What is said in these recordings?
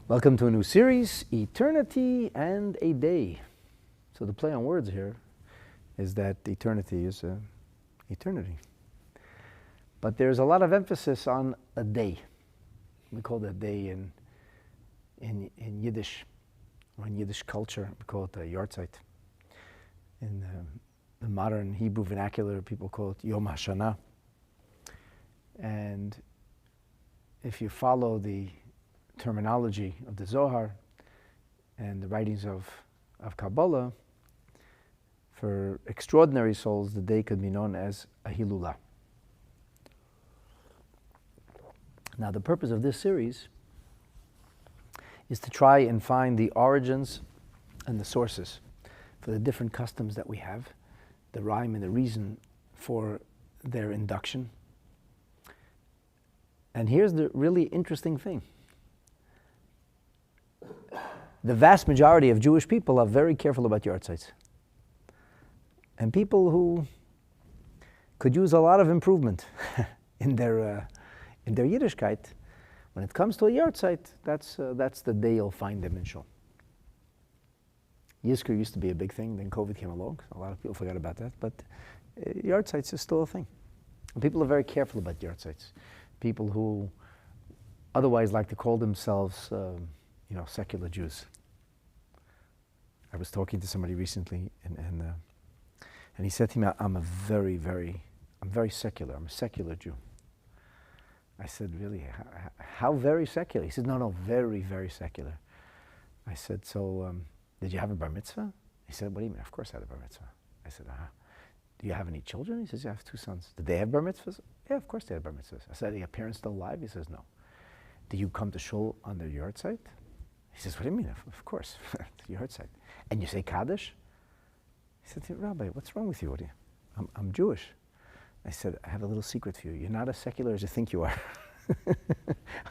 Welcome to a new series, Eternity and a Day. So the play on words here is that eternity is eternity. But there's a lot of emphasis on a day. We call that day in Yiddish, or in Yiddish culture, we call it a Yahrzeits. In the modern Hebrew vernacular, people call it Yom HaShanah. And if you follow the terminology of the Zohar and the writings of Kabbalah, for extraordinary souls, the day could be known as a Hilulah. Now, the purpose of this series is to try and find the origins and the sources for the different customs that we have, the rhyme and the reason for their induction. And here's the really interesting thing. The vast majority of Jewish people are very careful about Yahrzeits. And people who could use a lot of improvement in their Yiddishkeit, when it comes to a Yahrzeit, that's the day you'll find them in shul. Yizkor used to be a big thing, then COVID came along. A lot of people forgot about that, but Yahrzeits is still a thing. And people are very careful about Yahrzeits. People who otherwise like to call themselves secular Jews. I was talking to somebody recently, and he said to me, I'm very secular. I'm a secular Jew. I said, really? How very secular? He said, no, very, very secular. I said, so did you have a bar mitzvah? He said, what do you mean? Of course I had a bar mitzvah. I said, do you have any children? He says, yeah, I have 2 sons. Did they have bar mitzvahs? Yeah, of course they had bar mitzvahs. I said, are your parents still alive? He says, no. Do you come to shul on their Yahrzeits? He says, what do you mean? Of course, the Yahrzeits. And you say Kaddish? He said, Rabbi, what's wrong with you? I'm Jewish. I said, I have a little secret for you. You're not as secular as you think you are.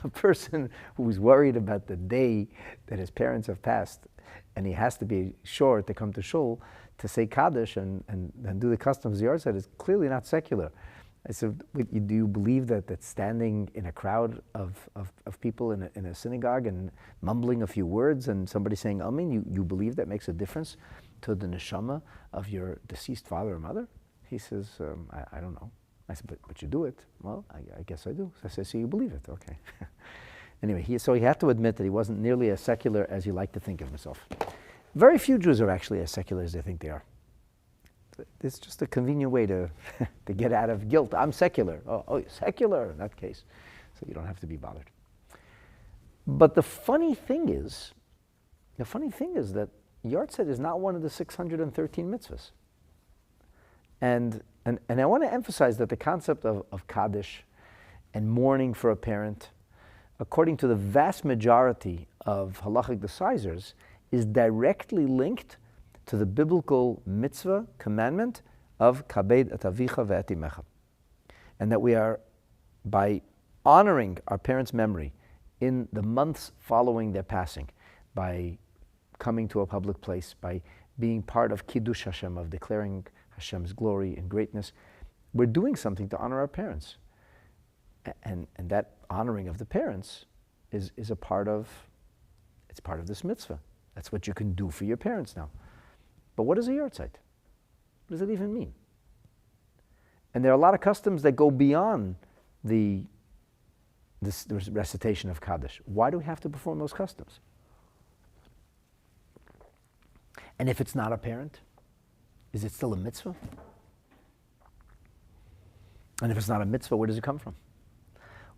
A person who's worried about the day that his parents have passed, and he has to be sure to come to shul to say Kaddish and do the customs of the Yahrzeits is clearly not secular. I said, do you believe that standing in a crowd of people in a synagogue and mumbling a few words and somebody saying Amen, you believe that makes a difference to the neshama of your deceased father or mother? He says, I don't know. I said, but you do it. Well, I guess I do. So I said, so you believe it, okay. Anyway, so he had to admit that he wasn't nearly as secular as he liked to think of himself. Very few Jews are actually as secular as they think they are. It's just a convenient way to get out of guilt. I'm secular. Oh, secular in that case. So you don't have to be bothered. But the funny thing is that Yahrzeits is not one of the 613 mitzvahs. And I want to emphasize that the concept of Kaddish and mourning for a parent, according to the vast majority of halachic decisors, is directly linked to the biblical mitzvah commandment of kabed et avicha ve'et imecha. And that we are, by honoring our parents' memory in the months following their passing, by coming to a public place, by being part of Kiddush Hashem, of declaring Hashem's glory and greatness, we're doing something to honor our parents. And that honoring of the parents is a part of this mitzvah. That's what you can do for your parents now. But what is a Yahrzeits? What does it even mean? And there are a lot of customs that go beyond the recitation of Kaddish. Why do we have to perform those customs? And if it's not a parent, is it still a mitzvah? And if it's not a mitzvah, where does it come from?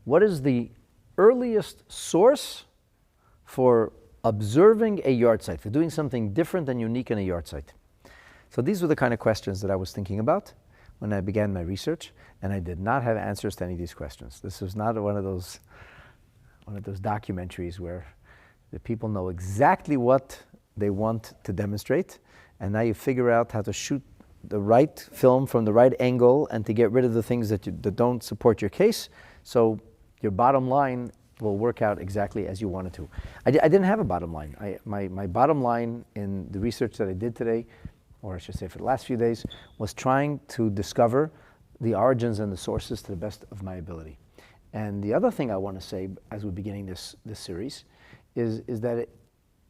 What is the earliest source for observing a Yahrzeits, for doing something different and unique in a Yahrzeits? So these were the kind of questions that I was thinking about when I began my research, and I did not have answers to any of these questions. This was not one of those documentaries where the people know exactly what they want to demonstrate, and now you figure out how to shoot the right film from the right angle and to get rid of the things that don't support your case, so your bottom line will work out exactly as you want it to. I didn't have a bottom line. My bottom line in the research that I did today, or I should say for the last few days, was trying to discover the origins and the sources to the best of my ability. And the other thing I want to say as we're beginning this series is that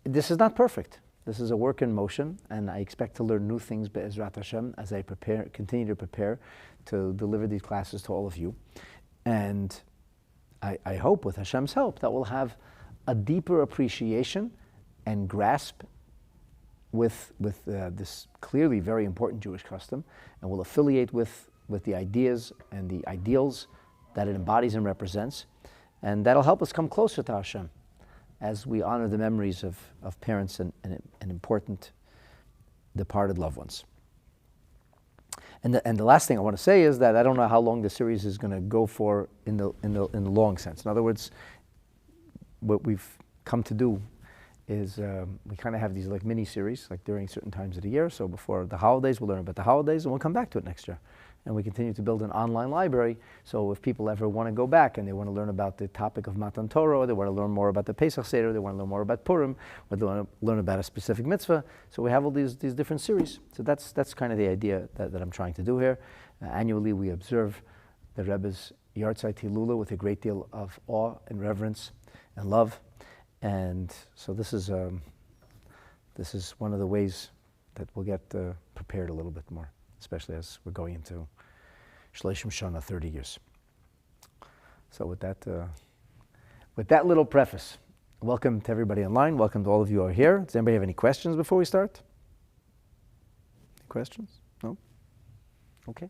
this is not perfect. This is a work in motion, and I expect to learn new things be'ezrat Hashem as I continue to prepare to deliver these classes to all of you. And I hope, with Hashem's help, that we'll have a deeper appreciation and grasp with this clearly very important Jewish custom, and we'll affiliate with the ideas and the ideals that it embodies and represents, and that'll help us come closer to Hashem as we honor the memories of parents and important departed loved ones. And the last thing I want to say is that I don't know how long the series is going to go for in the long sense. In other words, what we've come to do is we kind of have these like mini series, like during certain times of the year. So before the holidays, we'll learn about the holidays, and we'll come back to it next year. And we continue to build an online library. So if people ever want to go back and they want to learn about the topic of Matan Torah, or they want to learn more about the Pesach Seder, they want to learn more about Purim, or they want to learn about a specific mitzvah. So we have all these different series. So that's kind of the idea that I'm trying to do here. Annually, we observe the Rebbe's Yahrzeits Hilulah with a great deal of awe and reverence and love. And so this is one of the ways that we'll get prepared a little bit more, especially as we're going into Shleishim Shana, 30 years. So with that little preface, welcome to everybody online. Welcome to all of you who are here. Does anybody have any questions before we start? Any questions? No? Okay.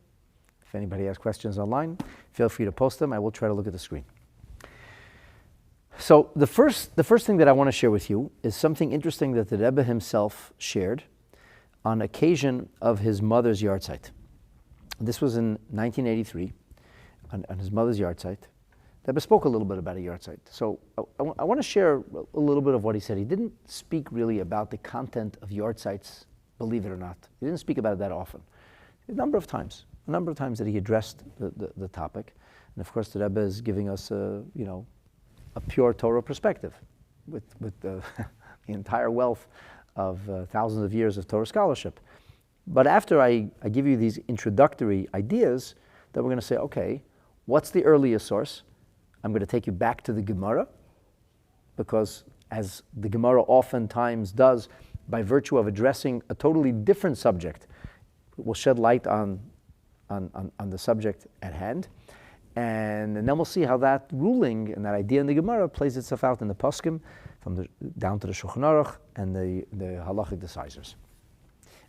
If anybody has questions online, feel free to post them. I will try to look at the screen. So the first thing that I want to share with you is something interesting that the Rebbe himself shared on occasion of his mother's Yahrzeit. This was in 1983, on his mother's Yahrzeit. The Rebbe spoke a little bit about a Yahrzeit. So I want to share a little bit of what he said. He didn't speak really about the content of Yahrzeits, believe it or not. He didn't speak about it that often. A number of times that he addressed the topic. And of course, the Rebbe is giving us a pure Torah perspective with the entire wealth of thousands of years of Torah scholarship. But after I give you these introductory ideas, then we're going to say, okay, what's the earliest source? I'm going to take you back to the Gemara, because as the Gemara oftentimes does, by virtue of addressing a totally different subject, it will shed light on the subject at hand. And then we'll see how that ruling and that idea in the Gemara plays itself out in the Poskim, down to the Shulchan Aruch and the halachic decisors.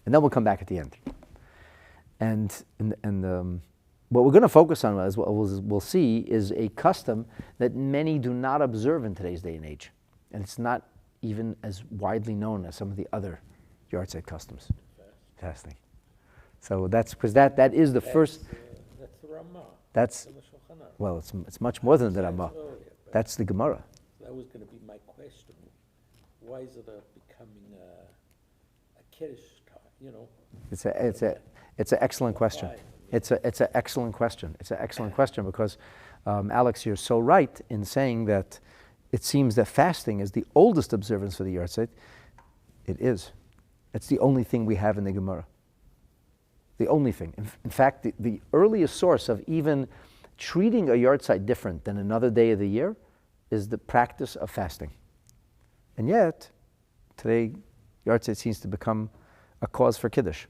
And then we'll come back at the end. And what we're going to focus on, as we'll see, is a custom that many do not observe in today's day and age. And it's not even as widely known as some of the other Yahrzeit customs. Fasting. So that's because that is the first. That's the Ramah. That's, well, it's much more than the Ramah. That's the Gemara. That was going to be my question. Why is it becoming a cherished, It's an excellent question. It's an excellent question. It's an excellent question because, Alex, you're so right in saying that it seems that fasting is the oldest observance for the Yahrzeit. It is. It's the only thing we have in the Gemara. The only thing. In fact, the earliest source of even treating a Yahrzeit different than another day of the year is the practice of fasting. And yet, today, Yahrzeit seems to become a cause for Kiddush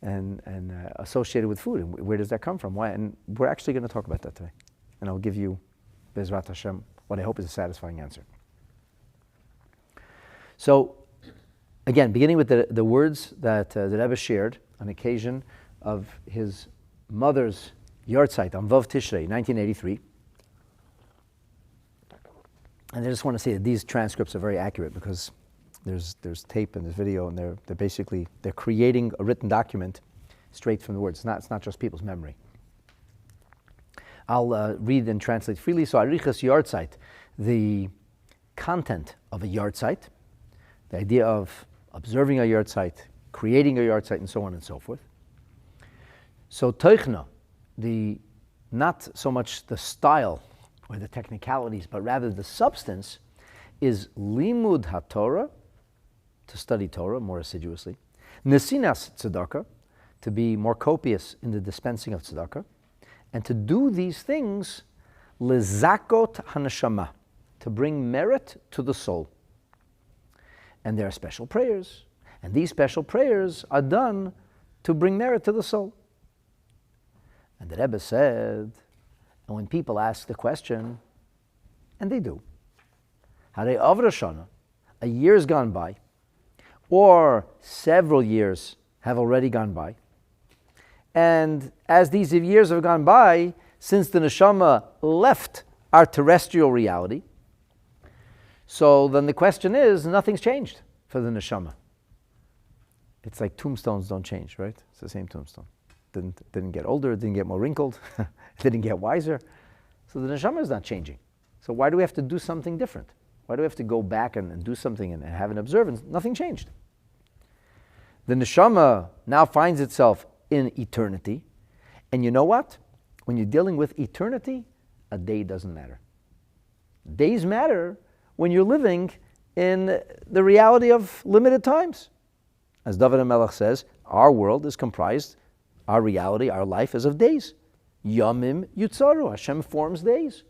and associated with food. And where does that come from? Why? And we're actually going to talk about that today. And I'll give you, Bezrat Hashem, what I hope is a satisfying answer. So, again, beginning with the words that the Rebbe shared on occasion of his mother's Yahrtzeit on Vav Tishrei, 1983. And I just want to say that these transcripts are very accurate because there's tape and there's video, and they're creating a written document straight from the words. It's not just people's memory. I'll read and translate freely. So Arichas Yahrtzeit, the content of a Yahrzeit, the idea of observing a Yahrzeit, creating a Yahrzeit, and so on and so forth. So Teichna, not so much the style or the technicalities, but rather the substance, is Limud HaTorah, to study Torah more assiduously, Nesinas Tzedakah, to be more copious in the dispensing of Tzedakah, and to do these things Lezakot HaNeshama, to bring merit to the soul. And there are special prayers. And these special prayers are done to bring merit to the soul. And the Rebbe said, and when people ask the question, and they do, Harei Avra Shana, a year's gone by, or several years have already gone by. And as these years have gone by, since the neshama left our terrestrial reality, so then the question is, nothing's changed for the neshama. It's like tombstones don't change, right? It's the same tombstone. Didn't get older, it didn't get more wrinkled, it didn't get wiser. So the neshama is not changing. So why do we have to do something different? Why do we have to go back and do something and have an observance? Nothing changed. The neshama now finds itself in eternity. And you know what? When you're dealing with eternity, a day doesn't matter. Days matter when you're living in the reality of limited times. As David HaMelech says, our world is comprised, our reality, our life is of days. Yamim Yutzaru, Hashem forms days.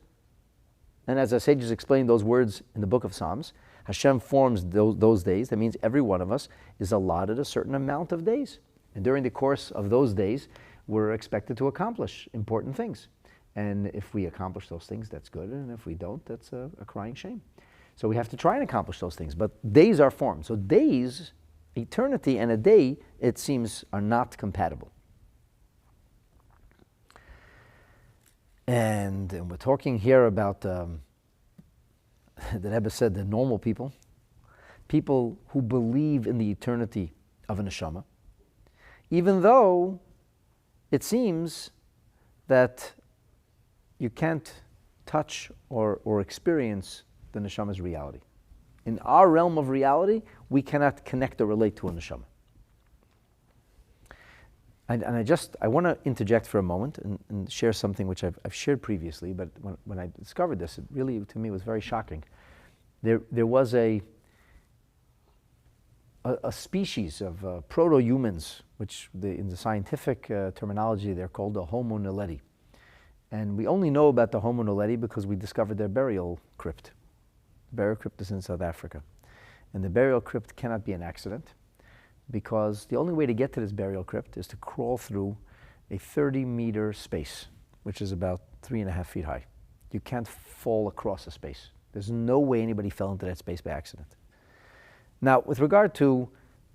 And as our sages explained those words in the book of Psalms, Hashem forms those days. That means every one of us is allotted a certain amount of days. And during the course of those days, we're expected to accomplish important things. And if we accomplish those things, that's good. And if we don't, that's a crying shame. So we have to try and accomplish those things. But days are formed. So days, eternity and a day, it seems, are not compatible. And we're talking here about, the Rebbe said, the normal people, people who believe in the eternity of a neshama, even though it seems that you can't touch or experience the neshama's reality. In our realm of reality, we cannot connect or relate to a neshama. And I want to interject for a moment and share something which I've shared previously, but when I discovered this, it really, to me, was very shocking. There was a species of proto-humans, which in the scientific terminology, they're called the Homo naledi. And we only know about the Homo naledi because we discovered their burial crypt. The burial crypt is in South Africa. And the burial crypt cannot be an accident, because the only way to get to this burial crypt is to crawl through a 30-meter space, which is about 3.5 feet high. You can't fall across a space. There's no way anybody fell into that space by accident. Now, with regard to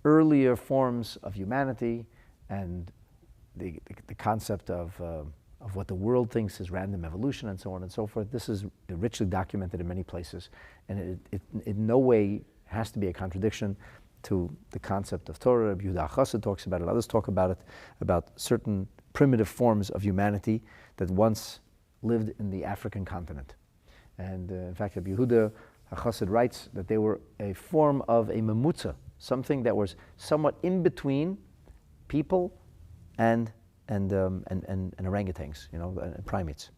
earlier forms of humanity and the concept of what the world thinks is random evolution and so on and so forth, this is richly documented in many places, and it in no way has to be a contradiction to the concept of Torah. Rabbi Yehuda Chassid talks about it, others talk about it, about certain primitive forms of humanity that once lived in the African continent. And in fact, Rabbi Yehuda Chassid writes that they were a form of a memutza, something that was somewhat in between people and orangutans, and primates.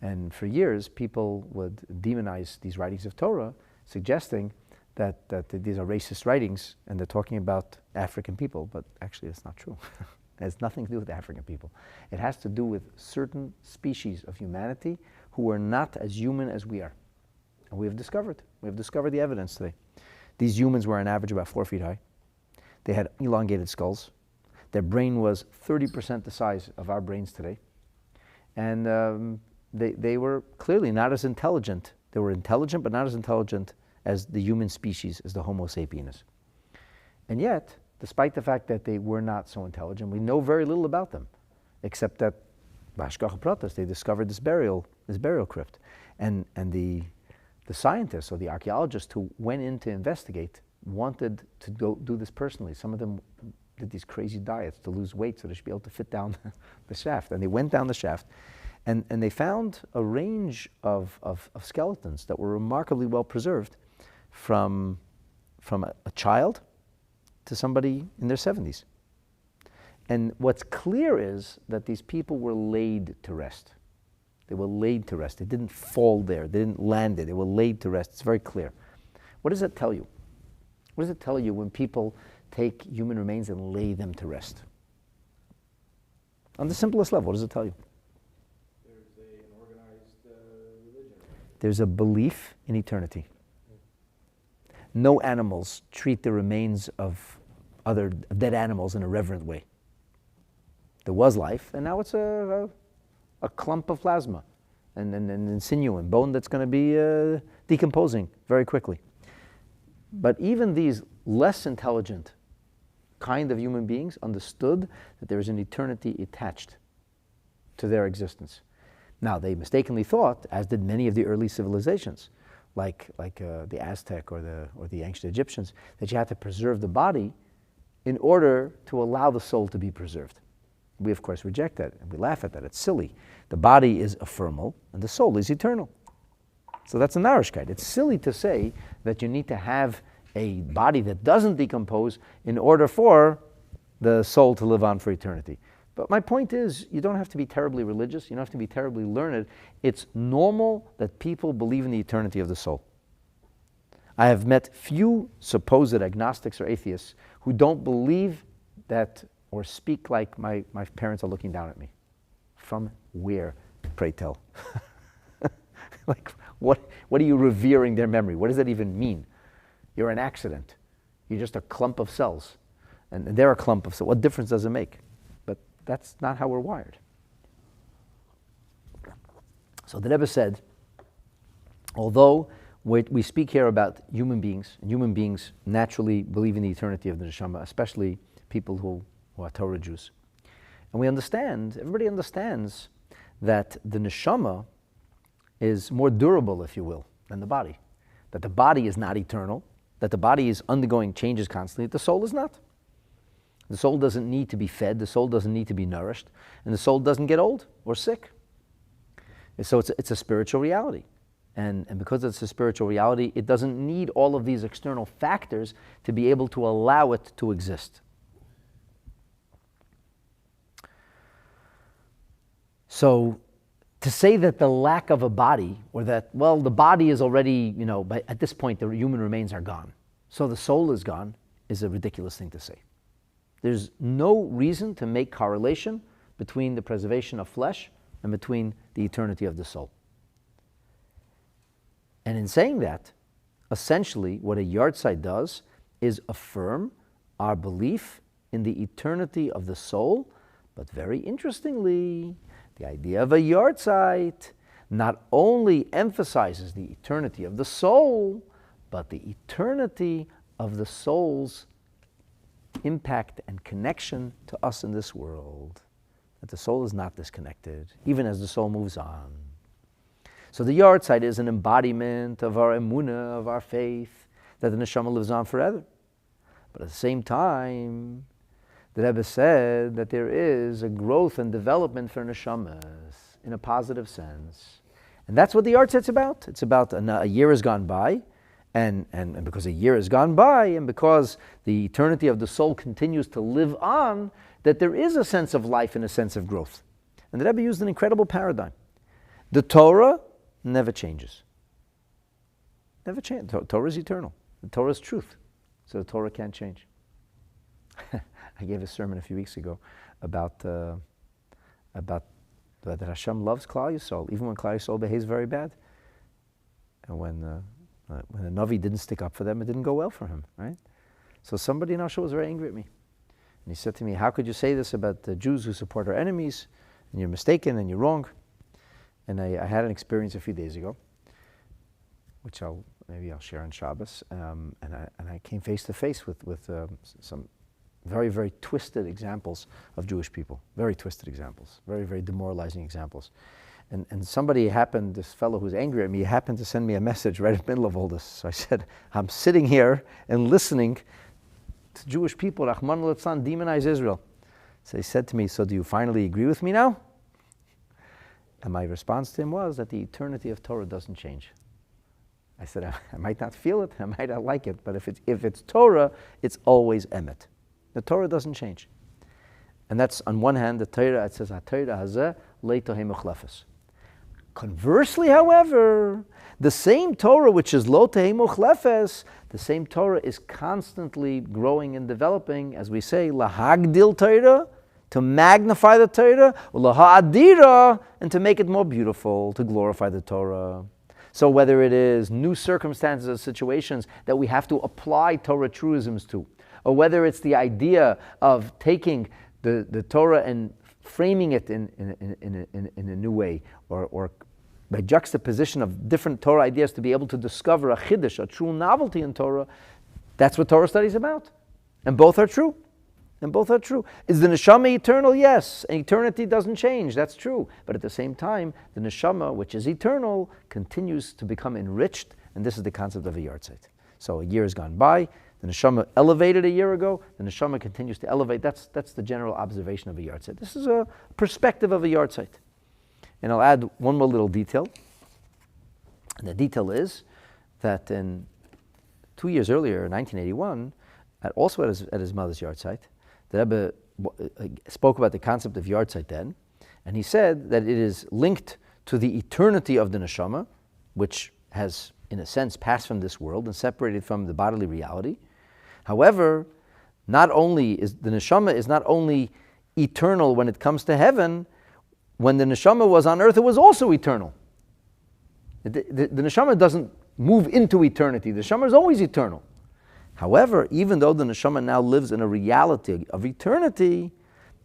And for years, people would demonize these writings of Torah, suggesting that these are racist writings and they're talking about African people, but actually that's not true. It has nothing to do with African people. It has to do with certain species of humanity who are not as human as we are. And we have discovered the evidence today. These humans were on average about 4 feet high. They had elongated skulls. Their brain was 30% the size of our brains today. And they were clearly not as intelligent. They were intelligent, but not as intelligent as the human species, as the Homo sapiens. And yet, despite the fact that they were not so intelligent, we know very little about them, except that Bashgacha Pratas, they discovered this burial crypt. And the scientists or the archaeologists who went in to investigate wanted to go do this personally. Some of them did these crazy diets to lose weight so they should be able to fit down the shaft. And they went down the shaft, and they found a range of skeletons that were remarkably well preserved, from a child to somebody in their 70s. And what's clear is that these people were laid to rest. They were laid to rest. They didn't fall there. They didn't land there. They were laid to rest. It's very clear. What does that tell you? What does it tell you when people take human remains and lay them to rest? On the simplest level, what does it tell you? There's an organized religion. There's a belief in eternity. no animals treat the remains of other dead animals in a reverent way. There was life, and now it's a clump of plasma and sinew and bone that's going to be decomposing very quickly. But even these less intelligent kind of human beings understood that there is an eternity attached to their existence. Now, they mistakenly thought, as did many of the early civilizations, like the Aztec or the ancient Egyptians, that you had to preserve the body in order to allow the soul to be preserved. We, of course, reject that, and we laugh at that. It's silly. The body is ephemeral, and the soul is eternal. So that's a narishkeit. It's silly to say that you need to have a body that doesn't decompose in order for the soul to live on for eternity. But my point is, you don't have to be terribly religious. You don't have to be terribly learned. It's normal that people believe in the eternity of the soul. I have met few supposed agnostics or atheists who don't believe that or speak like my parents are looking down at me. From where, pray tell? Like, what are you revering their memory? What does that even mean? You're an accident. You're just a clump of cells. And they're a clump of cells. What difference does it make? But that's not how we're wired. So the Rebbe said, although we speak here about human beings, and human beings naturally believe in the eternity of the neshama, especially people who are Torah Jews. And we understand, everybody understands, that the neshama is more durable, if you will, than the body. That the body is not eternal, that the body is undergoing changes constantly, the soul is not. The soul doesn't need to be fed, the soul doesn't need to be nourished, and the soul doesn't get old or sick. And so it's a spiritual reality. And because it's a spiritual reality, it doesn't need all of these external factors to be able to allow it to exist. So to say that the lack of a body, or that, well, the body is already, but at this point the human remains are gone, so the soul is gone, is a ridiculous thing to say. There's no reason to make correlation between the preservation of flesh and between the eternity of the soul. And in saying that, essentially what a Yahrzeits does is affirm our belief in the eternity of the soul, but very interestingly, the idea of a Yahrzeits not only emphasizes the eternity of the soul, but the eternity of the soul's impact and connection to us in this world. That the soul is not disconnected, even as the soul moves on. So the Yahrzeits is an embodiment of our emunah, of our faith, that the neshama lives on forever. But at the same time, the Rebbe said that there is a growth and development for neshamas in a positive sense. And that's what the Yahrzeits is about. It's about a year has gone by, and because a year has gone by, and because the eternity of the soul continues to live on, that there is a sense of life and a sense of growth. And the Rebbe used an incredible paradigm. The Torah never changes. Never changes. Torah is eternal. The Torah is truth. So the Torah can't change. I gave a sermon a few weeks ago about that Hashem loves Klal Yisrael, even when Klal Yisrael behaves very bad. And when the Navi didn't stick up for them, it didn't go well for him, right? So somebody in our show was very angry at me. And he said to me, how could you say this about the Jews who support our enemies? And you're mistaken and you're wrong. And I had an experience a few days ago, which maybe I'll share on Shabbos. And I came face to face with some very, very twisted examples of Jewish people. Very twisted examples. Very, very demoralizing examples. And somebody happened, this fellow who's angry at me, happened to send me a message right in the middle of all this. So I said, I'm sitting here and listening to Jewish people, Rahman al-Litzlan, demonize Israel. So he said to me, so do you finally agree with me now? And my response to him was that the eternity of Torah doesn't change. I said, I might not feel it, I might not like it, but if it's Torah, it's always emet. The Torah doesn't change. And that's, on one hand, the Torah, it says, HaTorah hazeh lo tohei muchlefes. Conversely, however, the same Torah, which is lo tohei muchlefes, the same Torah is constantly growing and developing, as we say, lahagdil Torah, to magnify the Torah, laha'adira, and to make it more beautiful, to glorify the Torah. So whether it is new circumstances or situations that we have to apply Torah truisms to, or whether it's the idea of taking the Torah and framing it in a new way, or by juxtaposition of different Torah ideas to be able to discover a chiddush, a true novelty in Torah, that's what Torah study is about. And both are true. And both are true. Is the neshama eternal? Yes. And eternity doesn't change. That's true. But at the same time, the neshama, which is eternal, continues to become enriched. And this is the concept of a yahrzeit. So a year has gone by. The neshama elevated a year ago. The neshama continues to elevate. That's the general observation of a yahrzeit. This is a perspective of a yahrzeit. And I'll add one more little detail. And the detail is that 2 years earlier, in 1981, also at his mother's yahrzeit, the Rebbe spoke about the concept of yahrzeit then, and he said that it is linked to the eternity of the neshama, which has, in a sense, passed from this world and separated from the bodily reality. However, not only is the neshama is not only eternal when it comes to heaven, when the neshama was on earth, it was also eternal. The neshama doesn't move into eternity. The neshama is always eternal. However, even though the neshama now lives in a reality of eternity,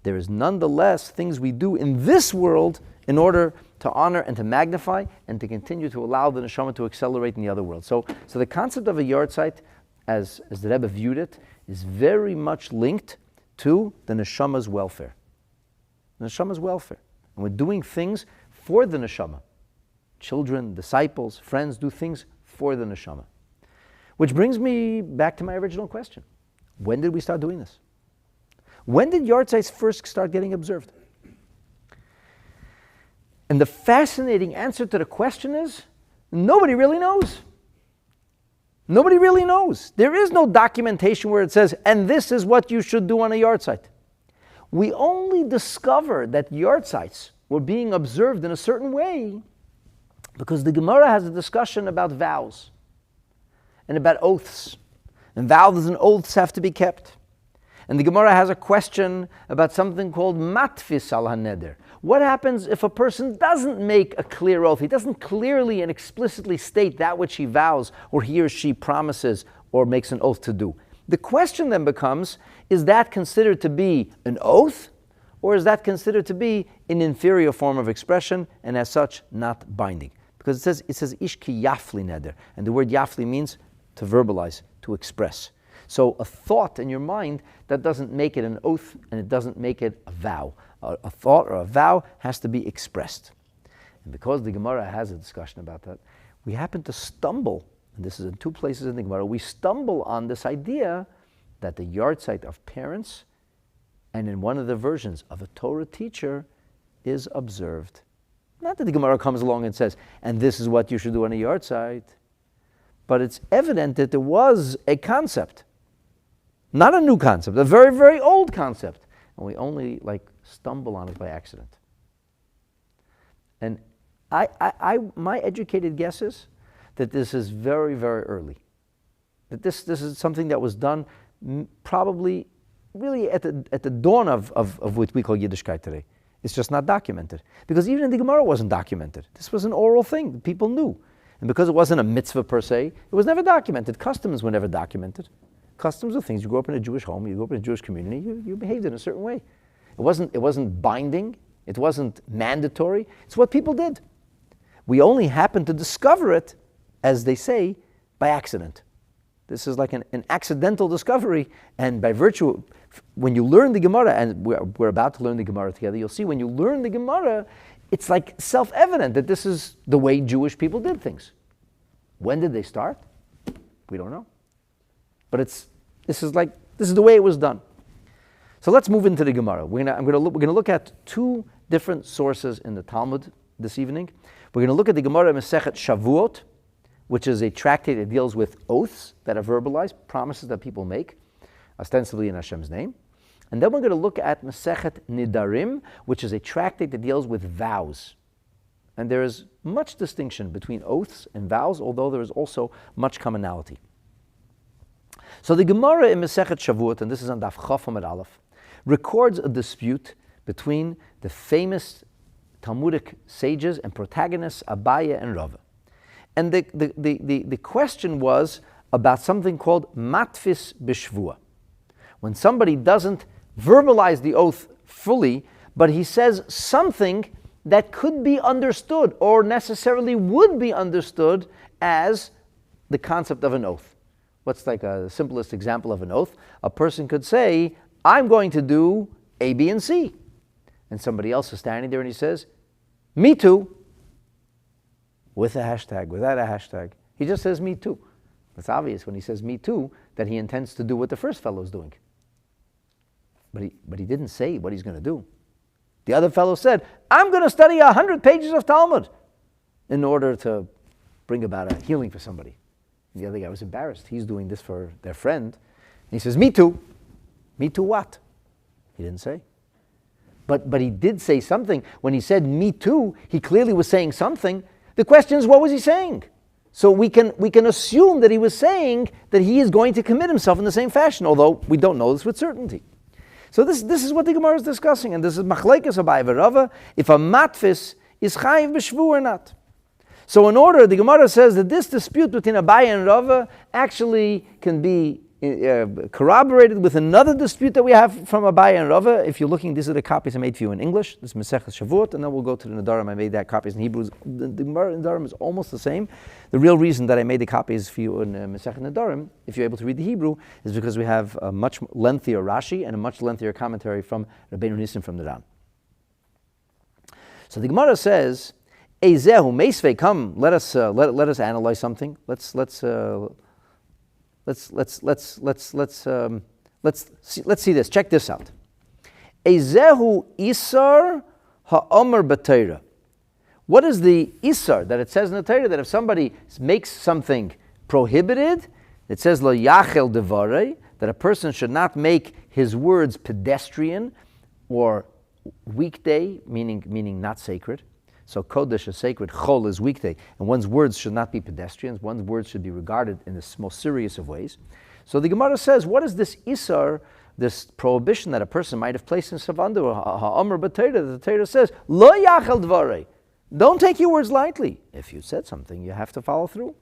there is nonetheless things we do in this world in order to honor and to magnify and to continue to allow the neshama to accelerate in the other world. So the concept of a yahrzeit, as the Rebbe viewed it, is very much linked to the neshama's welfare. The neshama's welfare. And we're doing things for the neshama. Children, disciples, friends do things for the neshama. Which brings me back to my original question. When did we start doing this? When did yahrzeits first start getting observed? And the fascinating answer to the question is, nobody really knows. Nobody really knows. There is no documentation where it says, and this is what you should do on a yahrzeit. We only discovered that yahrzeits were being observed in a certain way because the Gemara has a discussion about vows and about oaths. And vows and oaths have to be kept. And the Gemara has a question about something called matfis al haneder. What happens if a person doesn't make a clear oath? He doesn't clearly and explicitly state that which he vows or he or she promises or makes an oath to do. The question then becomes, is that considered to be an oath, or is that considered to be an inferior form of expression and as such not binding? Because it says ishki yafli neder, and the word yafli means to verbalize, to express. So a thought in your mind, that doesn't make it an oath and it doesn't make it a vow. A thought or a vow has to be expressed. And because the Gemara has a discussion about that, we happen to stumble, and this is in two places in the Gemara, we stumble on this idea that the yahrzeit of parents and in one of the versions of a Torah teacher is observed. Not that the Gemara comes along and says, and this is what you should do on a yahrzeit, but it's evident that there was a concept. Not a new concept, a very, very old concept. And we only stumble on it by accident. And my educated guess is that this is very, very early. That this is something that was done probably really at the dawn of what we call Yiddishkeit today. It's just not documented. Because even in the Gemara it wasn't documented. This was an oral thing that people knew. And because it wasn't a mitzvah per se, it was never documented. Customs were never documented. Customs are things. You grew up in a Jewish home, you grew up in a Jewish community, you behaved in a certain way. It wasn't binding, it wasn't mandatory. It's what people did. We only happened to discover it, as they say, by accident. This is like an accidental discovery, and by virtue, when you learn the Gemara, and we're about to learn the Gemara together, you'll see when you learn the Gemara, it's like self-evident that this is the way Jewish people did things. When did they start? We don't know. But this is the way it was done. So let's move into the Gemara. We're going to look at two different sources in the Talmud this evening. We're going to look at the Gemara Masechetot Shavuot, which is a tractate that deals with oaths that are verbalized, promises that people make, ostensibly in Hashem's name. And then we're going to look at Masechetot Nedarim, which is a tractate that deals with vows. And there is much distinction between oaths and vows, although there is also much commonality. So the Gemara in Masechetot Shavuot, and this is on Daf Chaf Amud Aleph, records a dispute between the famous Talmudic sages and protagonists Abaye and Rava. And the question was about something called matfis b'shvua. When somebody doesn't verbalize the oath fully, but he says something that could be understood or necessarily would be understood as the concept of an oath. What's like a simplest example of an oath? A person could say, I'm going to do A, B, and C. And somebody else is standing there and he says, me too. With a hashtag, without a hashtag. He just says me too. It's obvious when he says me too that he intends to do what the first fellow is doing. But he didn't say what he's going to do. The other fellow said, I'm going to study 100 pages of Talmud in order to bring about a healing for somebody. And the other guy was embarrassed. He's doing this for their friend. And he says, me too. Me too what? He didn't say. But he did say something. When he said me too, he clearly was saying something. The question is, what was he saying? So we can assume that he was saying that he is going to commit himself in the same fashion, although we don't know this with certainty. So this is what the Gemara is discussing, and this is machlekes Abaye v'Rava, if a matfis is chayiv b'shvu or not. So in order, the Gemara says that this dispute between Abaye and Rava actually can be corroborated with another dispute that we have from Abaye and Rava. If you're looking, these are the copies I made for you in English. This is Masechetot Shavuot, and then we'll go to the Nedarim. I made that copies in Hebrew. The Gemara in Nedarim is almost the same. The real reason that I made the copies for you in Masechetot Nedarim, if you're able to read the Hebrew, is because we have a much lengthier Rashi and a much lengthier commentary from Rabbeinu Nissim from the Ran. So the Gemara says, Eizehu meisvei, come, let us analyze something. Let's see this. Check this out. Eizehu isar ha'omer b'Torah. What is the isar that it says in the Torah that if somebody makes something prohibited, it says lo yachel devarei, that a person should not make his words pedestrian or weekday, meaning not sacred. So Kodesh is sacred, Chol is weekday, and one's words should not be pedestrians, one's words should be regarded in the most serious of ways. So the Gemara says, what is this Isar, this prohibition that a person might have placed himself under, Ha'amr b'Torah, the Torah says, Lo yachal dvarei, don't take your words lightly. If you said something, you have to follow through.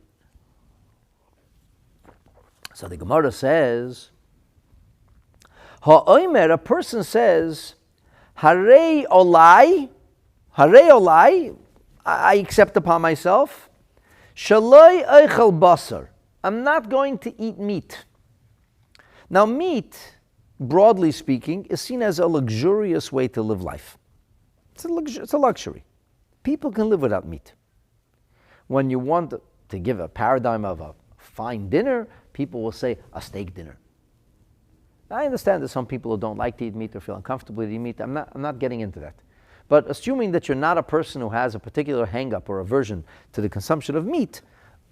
So the Gemara says, Ha'omer, a person says, Harei olai, I accept upon myself. Shaloi eichel basar. I'm not going to eat meat. Now, meat, broadly speaking, is seen as a luxurious way to live life. It's a luxury. People can live without meat. When you want to give a paradigm of a fine dinner, people will say a steak dinner. I understand that some people who don't like to eat meat or feel uncomfortable eating meat. I'm not getting into that. But assuming that you're not a person who has a particular hang-up or aversion to the consumption of meat,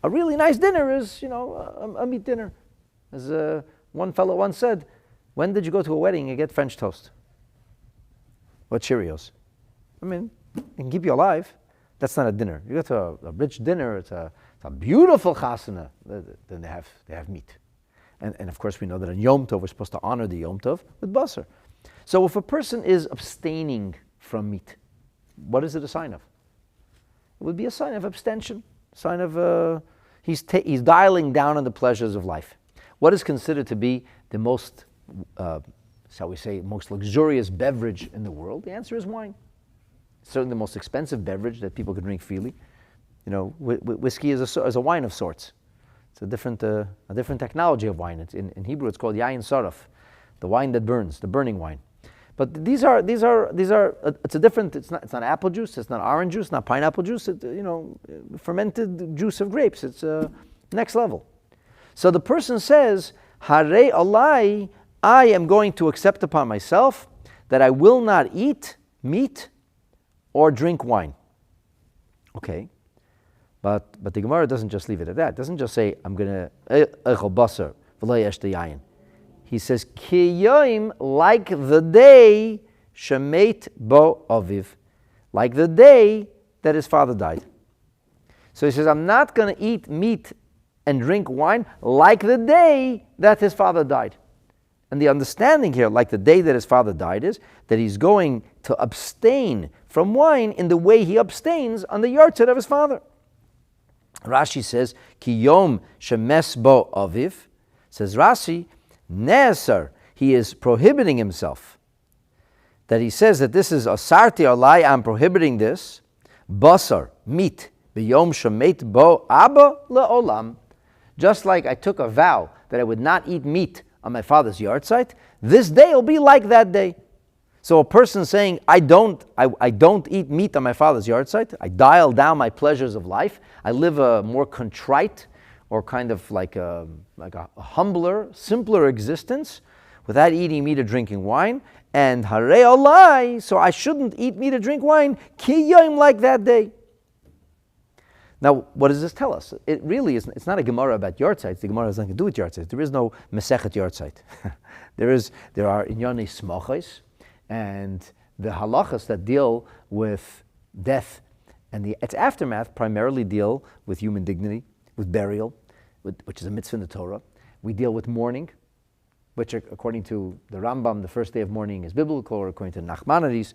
a really nice dinner is, a meat dinner. As one fellow once said, when did you go to a wedding and get French toast? Or Cheerios? I mean, it can keep you alive. That's not a dinner. You go to a rich dinner, it's a beautiful chasana, then they have meat. And of course we know that on Yom Tov, we're supposed to honor the Yom Tov with basar. So if a person is abstaining from meat, what is it a sign of? It would be a sign of abstention, a sign of he's dialing down on the pleasures of life. What is considered to be the most, shall we say, most luxurious beverage in the world? The answer is wine. It's certainly the most expensive beverage that people can drink freely. Whiskey is a wine of sorts. It's a different technology of wine. In Hebrew, it's called yayin saraf, the wine that burns, the burning wine. But these are. It's a different. It's not apple juice. It's not orange juice. Not pineapple juice. Fermented juice of grapes. It's next level. So the person says, "Harei alai, I am going to accept upon myself that I will not eat meat or drink wine." Okay, but the Gemara doesn't just leave it at that. It doesn't just say, "I'm going to echol basar v'lo yeshte yayin." He says, Ki yoim, like the day shemet bo aviv, like the day that his father died. So he says, I'm not going to eat meat and drink wine like the day that his father died. And the understanding here, like the day that his father died, is that he's going to abstain from wine in the way he abstains on the Yahrzeits of his father. Rashi says, Ki yom shemes bo aviv. Says Rashi, Ne'asar, he is prohibiting himself. That he says that this is asarti alai, I'm prohibiting this. Basar, meat, b'yom shemet bo abba le'olam. Just like I took a vow that I would not eat meat on my father's yahrzeit, this day will be like that day. So a person saying, I don't eat meat on my father's yahrzeit, I dial down my pleasures of life, I live a more contrite, or kind of like a humbler, simpler existence, without eating meat or drinking wine, and harei alai, so I shouldn't eat meat or drink wine, ki yom, like that day. Now, what does this tell us? It really is, it's not a Gemara about yahrzeits. The Gemara has nothing to do with yahrzeits. There is no Masechet Yahrzeit. There are inyani smachos, and the halachas that deal with death and its aftermath primarily deal with human dignity, with burial, which is a mitzvah in the Torah. We deal with mourning, which according to the Rambam, the first day of mourning is biblical, or according to Nachmanides,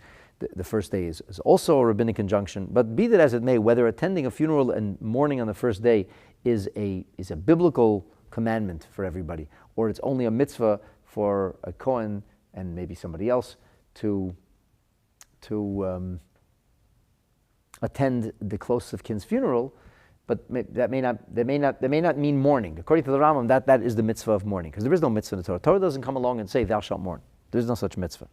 the first day is also a rabbinic injunction. But be that as it may, whether attending a funeral and mourning on the first day is a biblical commandment for everybody, or it's only a mitzvah for a Kohen and maybe somebody else to attend the closest of kin's funeral, but that may not mean mourning. According to the Rambam, that is the mitzvah of mourning, because there is no mitzvah in the Torah. Torah doesn't come along and say, thou shalt mourn. There is no such mitzvah.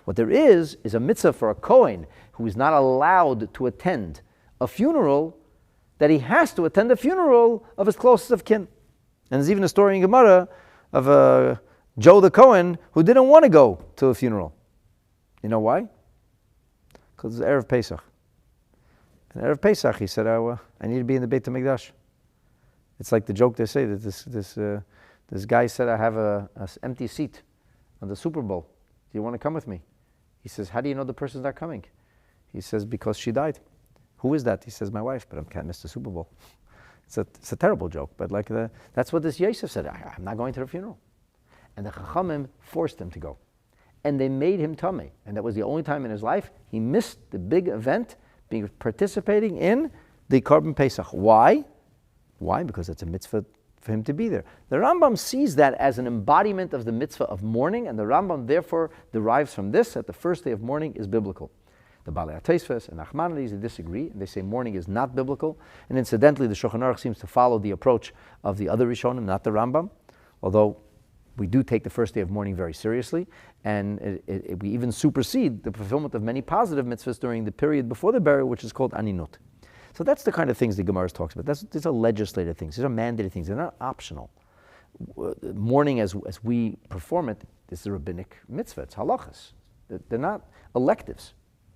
What there is a mitzvah for a Kohen who is not allowed to attend a funeral, that he has to attend the funeral of his closest of kin. And there's even a story in Gemara of Joe the Kohen who didn't want to go to a funeral. You know why? Because it's Erev Pesach. And Erev Pesach, he said, I need to be in the Beit HaMikdash. It's like the joke they say that this guy said, I have an empty seat on the Super Bowl. Do you want to come with me? He says, how do you know the person's not coming? He says, because she died. Who is that? He says, my wife, but I can't miss the Super Bowl. It's a terrible joke, but that's what this Yosef said. I'm not going to the funeral. And the Chachamim forced him to go. And they made him tamei. And that was the only time in his life he missed the big event, participating in the Korban Pesach. Why? Why? Because it's a mitzvah for him to be there. The Rambam sees that as an embodiment of the mitzvah of mourning, and the Rambam therefore derives from this that the first day of mourning is biblical. The Balei HaTosfos and Nachmanides, they disagree, and they say mourning is not biblical. And incidentally, the Shulchan Aruch seems to follow the approach of the other Rishonim, not the Rambam, although we do take the first day of mourning very seriously, and we even supersede the fulfillment of many positive mitzvahs during the period before the burial, which is called aninut. So that's the kind of things the Gemara talks about. These are legislative things. These are mandated things. They're not optional. Mourning as we perform it, this is a rabbinic mitzvah. It's halachas. They're not electives.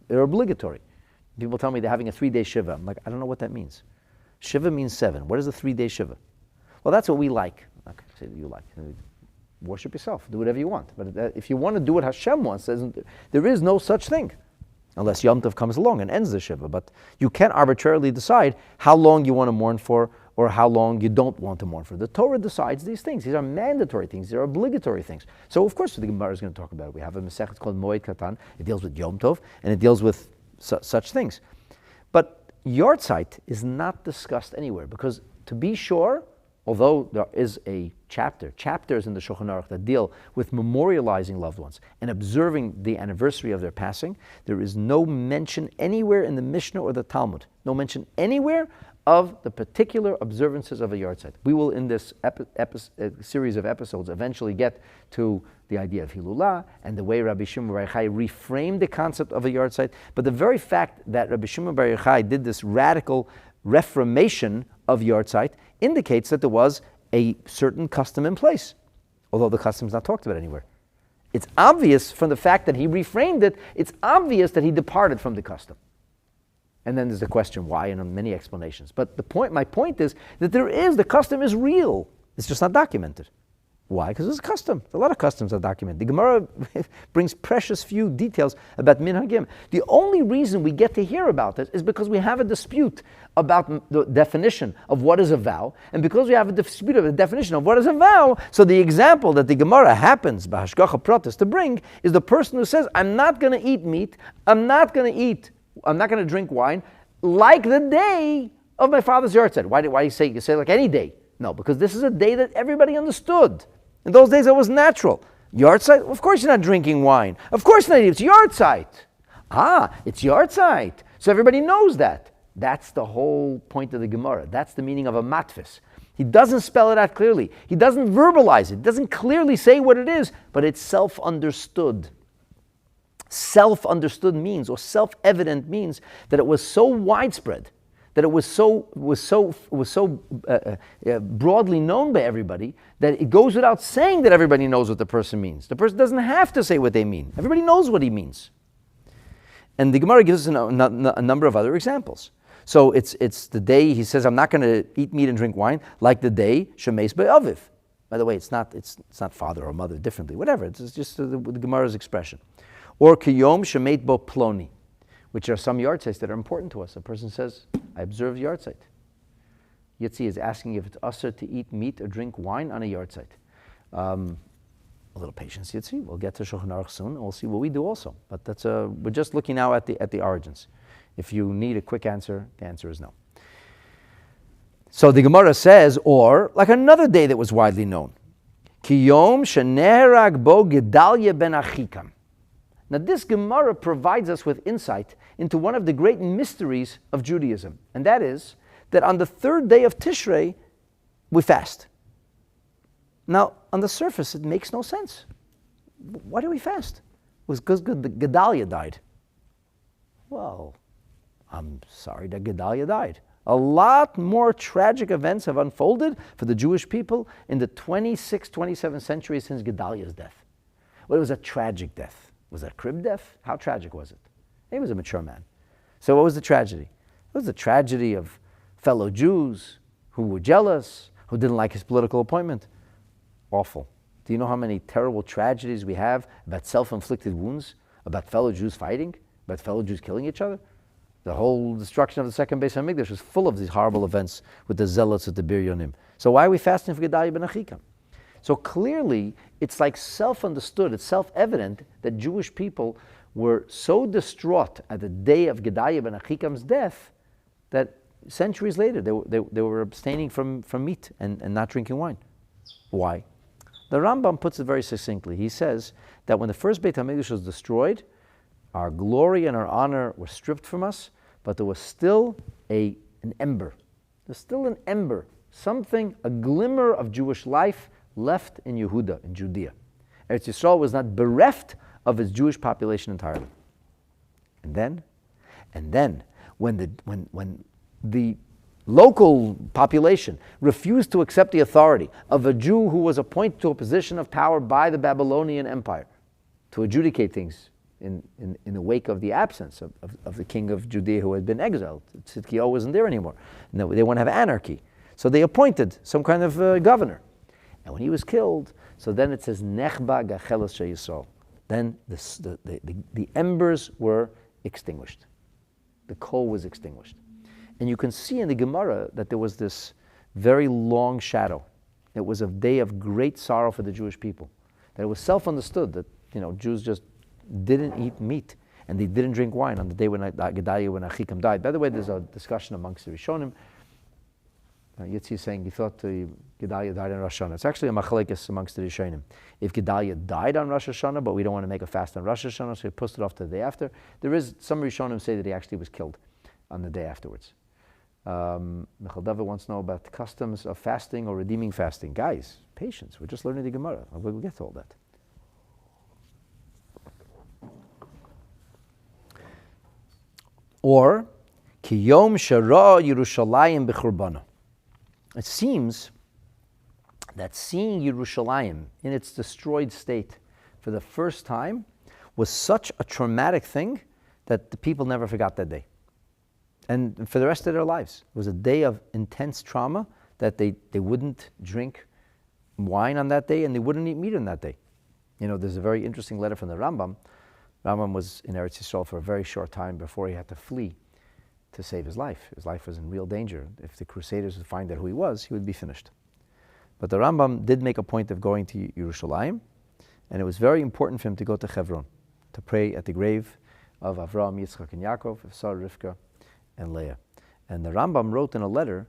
They're obligatory. People tell me they're having a 3-day shiva. I'm like, I don't know what that means. Shiva means 7. What is a 3-day shiva? Well, that's what we like. Okay, say that you like. Worship yourself. Do whatever you want. But if you want to do what Hashem wants, there is no such thing. Unless Yom Tov comes along and ends the Shiva. But you can't arbitrarily decide how long you want to mourn for or how long you don't want to mourn for. The Torah decides these things. These are mandatory things. These are obligatory things. So of course the Gemara is going to talk about it. We have a Masechet called Moed Katan. It deals with Yom Tov and it deals with such things. But Yahrtzeit is not discussed anywhere because, to be sure, although there is a chapters in the Shulchan Aruch that deal with memorializing loved ones and observing the anniversary of their passing, there is no mention anywhere in the Mishnah or the Talmud, no mention anywhere of the particular observances of a Yahrtzeit. We will, in this series of episodes, eventually get to the idea of Hilulah and the way Rabbi Shimon Bar Yochai reframed the concept of a Yahrtzeit. But the very fact that Rabbi Shimon Bar Yochai did this radical reformation of Yahrtzeit indicates that there was a certain custom in place, although the custom is not talked about anywhere. It's obvious from the fact that he reframed it, it's obvious that he departed from the custom. And then there's the question why, and many explanations. But my point is that the custom is real. It's just not documented. Why? Because it's a custom. A lot of customs are documented. The Gemara brings precious few details about minhagim. The only reason we get to hear about it is because we have a dispute about the definition of what is a vow. And because we have a dispute of the definition of what is a vow, so the example that the Gemara happens, b'hashgacha pratis, to bring is the person who says, I'm not going to eat meat, I'm not going to drink wine, like the day of my father's yahrzeit. Why do you say like any day? No, because this is a day that everybody understood. In those days, it was natural. Yahrzeit? Of course you're not drinking wine. Of course not. It's yahrzeit. It's yahrzeit. So everybody knows that. That's the whole point of the Gemara. That's the meaning of a matfis. He doesn't spell it out clearly. He doesn't verbalize it. He doesn't clearly say what it is, but it's self-understood. Self-understood means, or self-evident means, that it was so widespread, that it was so broadly known by everybody, that it goes without saying that everybody knows what the person means. The person doesn't have to say what they mean. Everybody knows what he means. And the Gemara gives us a number of other examples. So it's the day he says, I'm not going to eat meat and drink wine, like the day Shemeis Be'aviv. By the way, it's not father or mother differently, whatever. It's just the Gemara's expression. Or Kiyom Shemeit Bo Ploni, which are some yahrzeits that are important to us. A person says, I observe yahrzeit. Yitzi is asking if it's usher to eat meat or drink wine on a yahrzeit. A little patience, Yitzi. We'll get to Shulchan Aruch soon, and we'll see what we do also. But we're just looking now at the origins. If you need a quick answer, the answer is no. So the Gemara says, or like another day that was widely known, Kiyom Shenerag Bo Gedalia Ben Achikam. Now this Gemara provides us with insight into one of the great mysteries of Judaism, and that is that on the third day of Tishrei, we fast. Now, on the surface, it makes no sense. Why do we fast? It was because Gedalia died. Well, I'm sorry that Gedalia died. A lot more tragic events have unfolded for the Jewish people in the 26th, 27th century since Gedaliah's death. Well, it was a tragic death. Was it a crib death? How tragic was it? He was a mature man. So what was the tragedy? It was the tragedy of fellow Jews who were jealous, who didn't like his political appointment. Awful. Do you know how many terrible tragedies we have about self-inflicted wounds, about fellow Jews fighting, about fellow Jews killing each other? The whole destruction of the second Beis HaMikdash was full of these horrible events with the zealots at the Bir Yonim. So why are we fasting for Gedalia ben Achikam? So clearly, it's like self-understood, it's self-evident that Jewish people were so distraught at the day of Gedalia ben Achikam's death that centuries later they were abstaining from meat and not drinking wine. Why? The Rambam puts it very succinctly. He says that when the first Beit HaMikdash was destroyed, our glory and our honor were stripped from us, but there was still an ember. There's still an ember, something, a glimmer of Jewish life left in Yehuda, in Judea. Eretz Yisrael was not bereft of its Jewish population entirely. And then, when the local population refused to accept the authority of a Jew who was appointed to a position of power by the Babylonian Empire to adjudicate things in the wake of the absence of the king of Judea who had been exiled. Tzidkiyahu wasn't there anymore. No, they want to have anarchy. So they appointed some kind of governor. And when he was killed, so then it says, Nechba Gachelos Sheyisrael. Then the embers were extinguished. The coal was extinguished. And you can see in the Gemara that there was this very long shadow. It was a day of great sorrow for the Jewish people. That it was self-understood that Jews just didn't eat meat and they didn't drink wine on the day when Gedalia ben Achikam died. By the way, there's a discussion amongst the Rishonim. Yitzi is saying he thought Gedalia died on Rosh Hashanah. It's actually a machlekes amongst the Rishonim. If Gedalia died on Rosh Hashanah, but we don't want to make a fast on Rosh Hashanah, so he pushed it off to the day after. There is some Rishonim say that he actually was killed on the day afterwards. Michal David wants to know about the customs of fasting or redeeming fasting. Guys, patience. We're just learning the Gemara. We'll get to all that. Or, Kiyom Shara Yerushalayim B'churbana. It seems that seeing Yerushalayim in its destroyed state for the first time was such a traumatic thing that the people never forgot that day. And for the rest of their lives. It was a day of intense trauma that they wouldn't drink wine on that day and they wouldn't eat meat on that day. There's a very interesting letter from the Rambam. Rambam was in Eretz Yisrael for a very short time before he had to flee to save his life. His life was in real danger. If the Crusaders would find out who he would be finished. But the Rambam did make a point of going to Yerushalayim, and it was very important for him to go to Hebron, to pray at the grave of Avraham, Yitzchak, and Yaakov, of Sarah, Rivka, and Leah. And the Rambam wrote in a letter,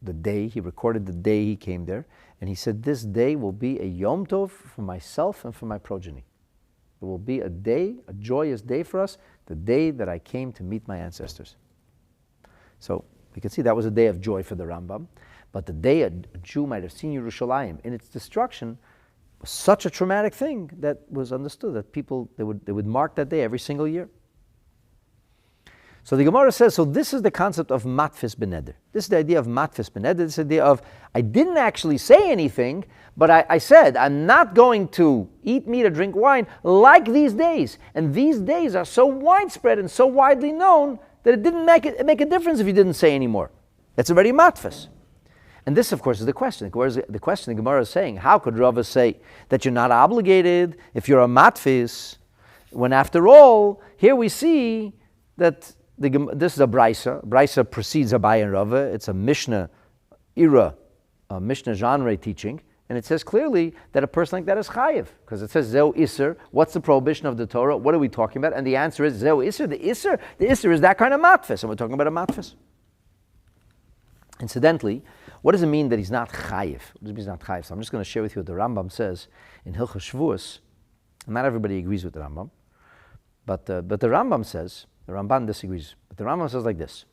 he recorded the day he came there, and he said, this day will be a Yom Tov for myself and for my progeny. It will be a day, a joyous day for us, the day that I came to meet my ancestors. So we can see that was a day of joy for the Rambam, but the day a Jew might have seen Yerushalayim in its destruction was such a traumatic thing that was understood that people, they would mark that day every single year. So the Gemara says, so this is the concept of matfis beneder. This is the idea of matfis beneder. This idea of, I didn't actually say anything, but I said, I'm not going to eat meat or drink wine like these days. And these days are so widespread and so widely known that it didn't make a difference if you didn't say anymore. That's already matfis. And this, of course, is the question. The question the Gemara is saying, how could Rava say that you're not obligated if you're a matfis, when after all, here we see that this is a Brisa. Brisa precedes Abaye and Rava. It's a Mishnah era, a Mishnah genre teaching. And it says clearly that a person like that is chayiv. Because it says, Zeu Isser. What's the prohibition of the Torah? What are we talking about? And the answer is, Zeu Isser. The Isser is that kind of matfis. And we're talking about a matfis. Incidentally, what does it mean that he's not chayiv? What does it mean he's not chayiv? So I'm just going to share with you what the Rambam says in Hilchos Shavuos. Not everybody agrees with the Rambam. But the Rambam says, the Ramban disagrees, but the Rambam says like this.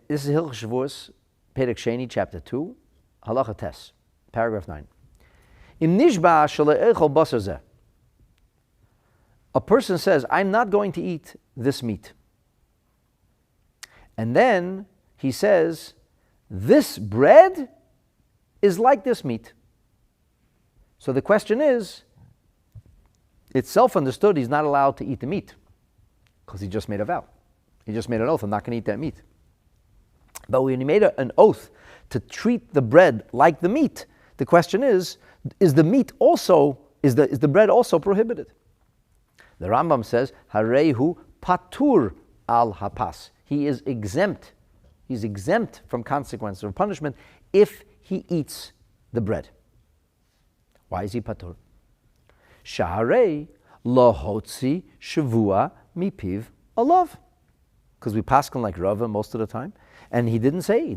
This is Hilchos Shavuos, Perek Sheni, chapter 2, Halacha Tes, paragraph 9. Im nishba shale'echol basar zeh. A person says, I'm not going to eat this meat. And then he says, this bread is like this meat. So the question is, it's self-understood he's not allowed to eat the meat. Because he just made a vow. He just made an oath, I'm not going to eat that meat. But when he made an oath to treat the bread like the meat, the question is the bread also prohibited? The Rambam says, Harehu patur al hapas. He is exempt. He's exempt from consequences or punishment if he eats the bread. Why is he patur? Shaharei lahotzi shavua mipiv alav, because we paskin like Rava most of the time, and he didn't say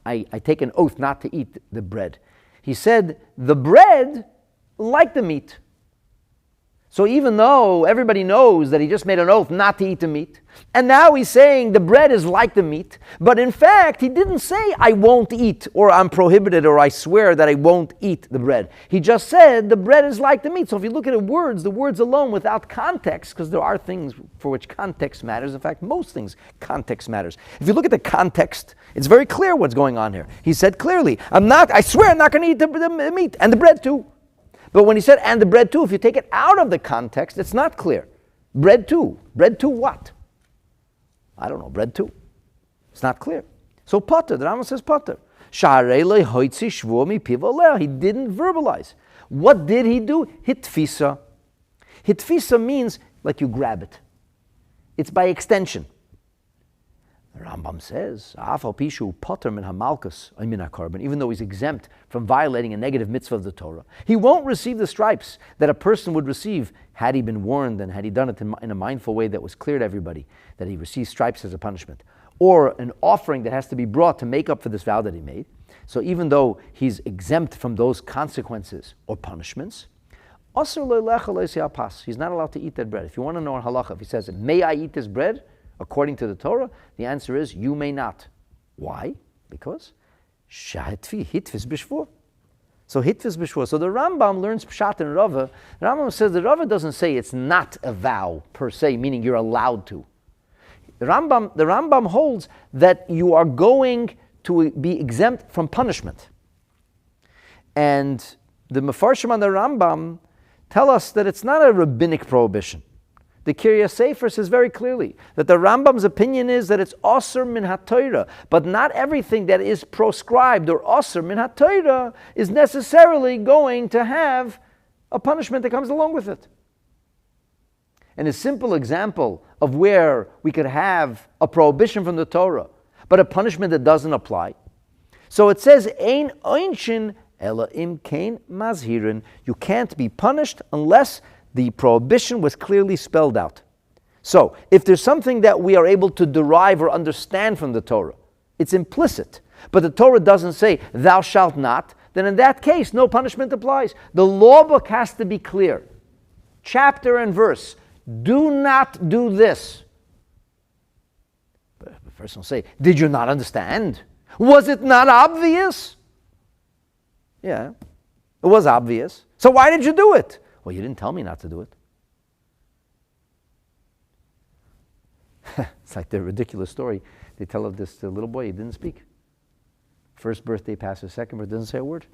I take an oath not to eat the bread. He said the bread like the meat. So even though everybody knows that he just made an oath not to eat the meat, and now he's saying the bread is like the meat, but in fact he didn't say I won't eat, or I'm prohibited, or I swear that I won't eat the bread. He just said the bread is like the meat. So if you look at the words alone without context, because there are things for which context matters. In fact, most things context matters. If you look at the context, it's very clear what's going on here. He said clearly, I swear I'm not going to eat the meat and the bread too. But when he said, and the bread too, if you take it out of the context, it's not clear. Bread too. Bread too what? I don't know, bread too. It's not clear. So potter, the Rambam says potter. He didn't verbalize. What did he do? Hitfisa. Hitfisa means like you grab it. It's by extension. The Rambam says, even though he's exempt from violating a negative mitzvah of the Torah, he won't receive the stripes that a person would receive had he been warned and had he done it in a mindful way that was clear to everybody, that he receives stripes as a punishment, or an offering that has to be brought to make up for this vow that he made. So even though he's exempt from those consequences or punishments, he's not allowed to eat that bread. If you want to know in halacha, if he says, may I eat this bread? According to the Torah, the answer is you may not. Why? Because hitvis b'shvur. So hitvis b'shvur. So the Rambam learns pshat and Rava. The Rambam says the Rava doesn't say it's not a vow per se, meaning you're allowed to. The Rambam holds that you are going to be exempt from punishment. And the Mefarshim on the Rambam tell us that it's not a rabbinic prohibition. The Kiryas Sefer says very clearly that the Rambam's opinion is that it's Osir min HaTorah, but not everything that is proscribed or Osir min HaTorah is necessarily going to have a punishment that comes along with it. And a simple example of where we could have a prohibition from the Torah, but a punishment that doesn't apply. So it says, Ein oinshin ela im kein mazhirin. You can't be punished unless the prohibition was clearly spelled out. So, if there's something that we are able to derive or understand from the Torah, it's implicit, but the Torah doesn't say, thou shalt not, then in that case, no punishment applies. The law book has to be clear. Chapter and verse. Do not do this. But the person will say, did you not understand? Was it not obvious? Yeah, it was obvious. So why did you do it? Well, you didn't tell me not to do it. It's like the ridiculous story they tell of this little boy. He didn't speak. First birthday passes, second birthday doesn't say a word.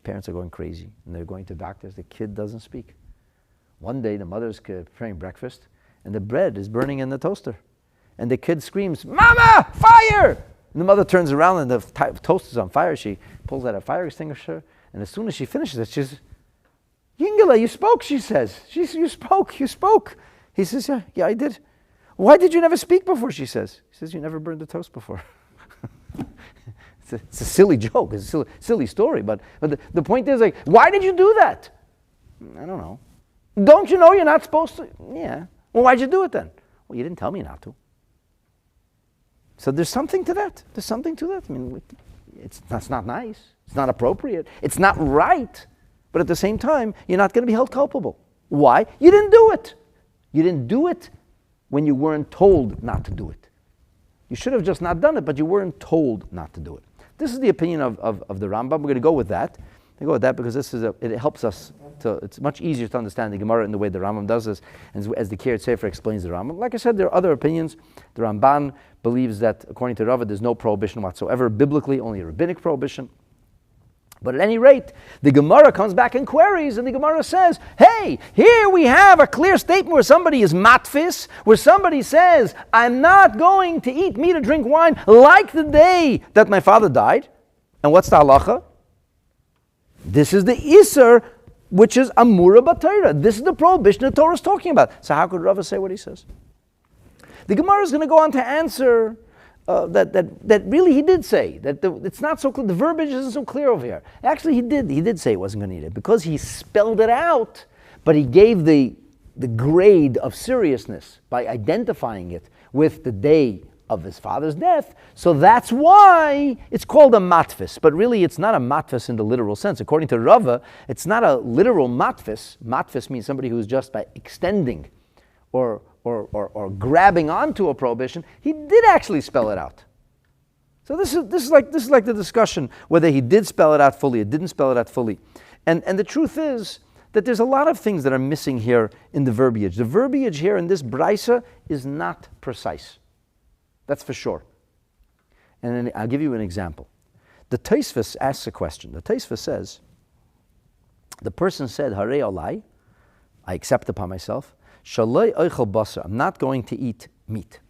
Parents are going crazy and they're going to doctors. The kid doesn't speak. One day the mother's preparing breakfast and the bread is burning in the toaster. And the kid screams, "Mama, fire!" And the mother turns around and the toaster's on fire. She pulls out a fire extinguisher and as soon as she finishes it, she says, "Yingala, you spoke," she says. You spoke. He says, yeah, I did. "Why did you never speak before?" she says. He says, "You never burned the toast before." It's a silly joke. It's a silly story. But the point is, like, why did you do that? I don't know. Don't you know you're not supposed to? Yeah. Well, why'd you do it then? Well, you didn't tell me not to. So there's something to that. I mean, that's not nice. It's not appropriate. It's not right. But at the same time, you're not going to be held culpable. Why? You didn't do it. You didn't do it when you weren't told not to do it. You should have just not done it, but you weren't told not to do it. This is the opinion of the Rambam. We're going to go with that. We go with that because it helps us to. It's much easier to understand the Gemara in the way the Rambam does this, and as the Cherished Sefer explains the Rambam. Like I said, there are other opinions. The Ramban believes that according to Rava, there's no prohibition whatsoever biblically, only a rabbinic prohibition. But at any rate, the Gemara comes back and queries, and the Gemara says, hey, here we have a clear statement where somebody is matfis, where somebody says, I'm not going to eat meat or drink wine like the day that my father died. And what's the halacha? This is the Isser, which is Amura B'Torah. This is the prohibition the Torah is talking about. So how could Rava say what he says? The Gemara is going to go on to answer that really he did say that it's not so clear. The verbiage isn't so clear over here. Actually, he did say he wasn't going to eat it because he spelled it out, but he gave the grade of seriousness by identifying it with the day of his father's death. So that's why it's called a matfis. But really, it's not a matfis in the literal sense. According to Rava, it's not a literal matfis. Matfis means somebody who's just by extending or grabbing onto a prohibition. He did actually spell it out. So this is like the discussion whether he did spell it out fully or didn't spell it out fully. And the truth is that there's a lot of things that are missing here in the verbiage. The verbiage here in this brisa is not precise. That's for sure. And then I'll give you an example. The Tosfos asks a question. The Tosfos says, the person said, Harei alai, I accept upon myself, Shaloi oichel basar, I'm not going to eat meat.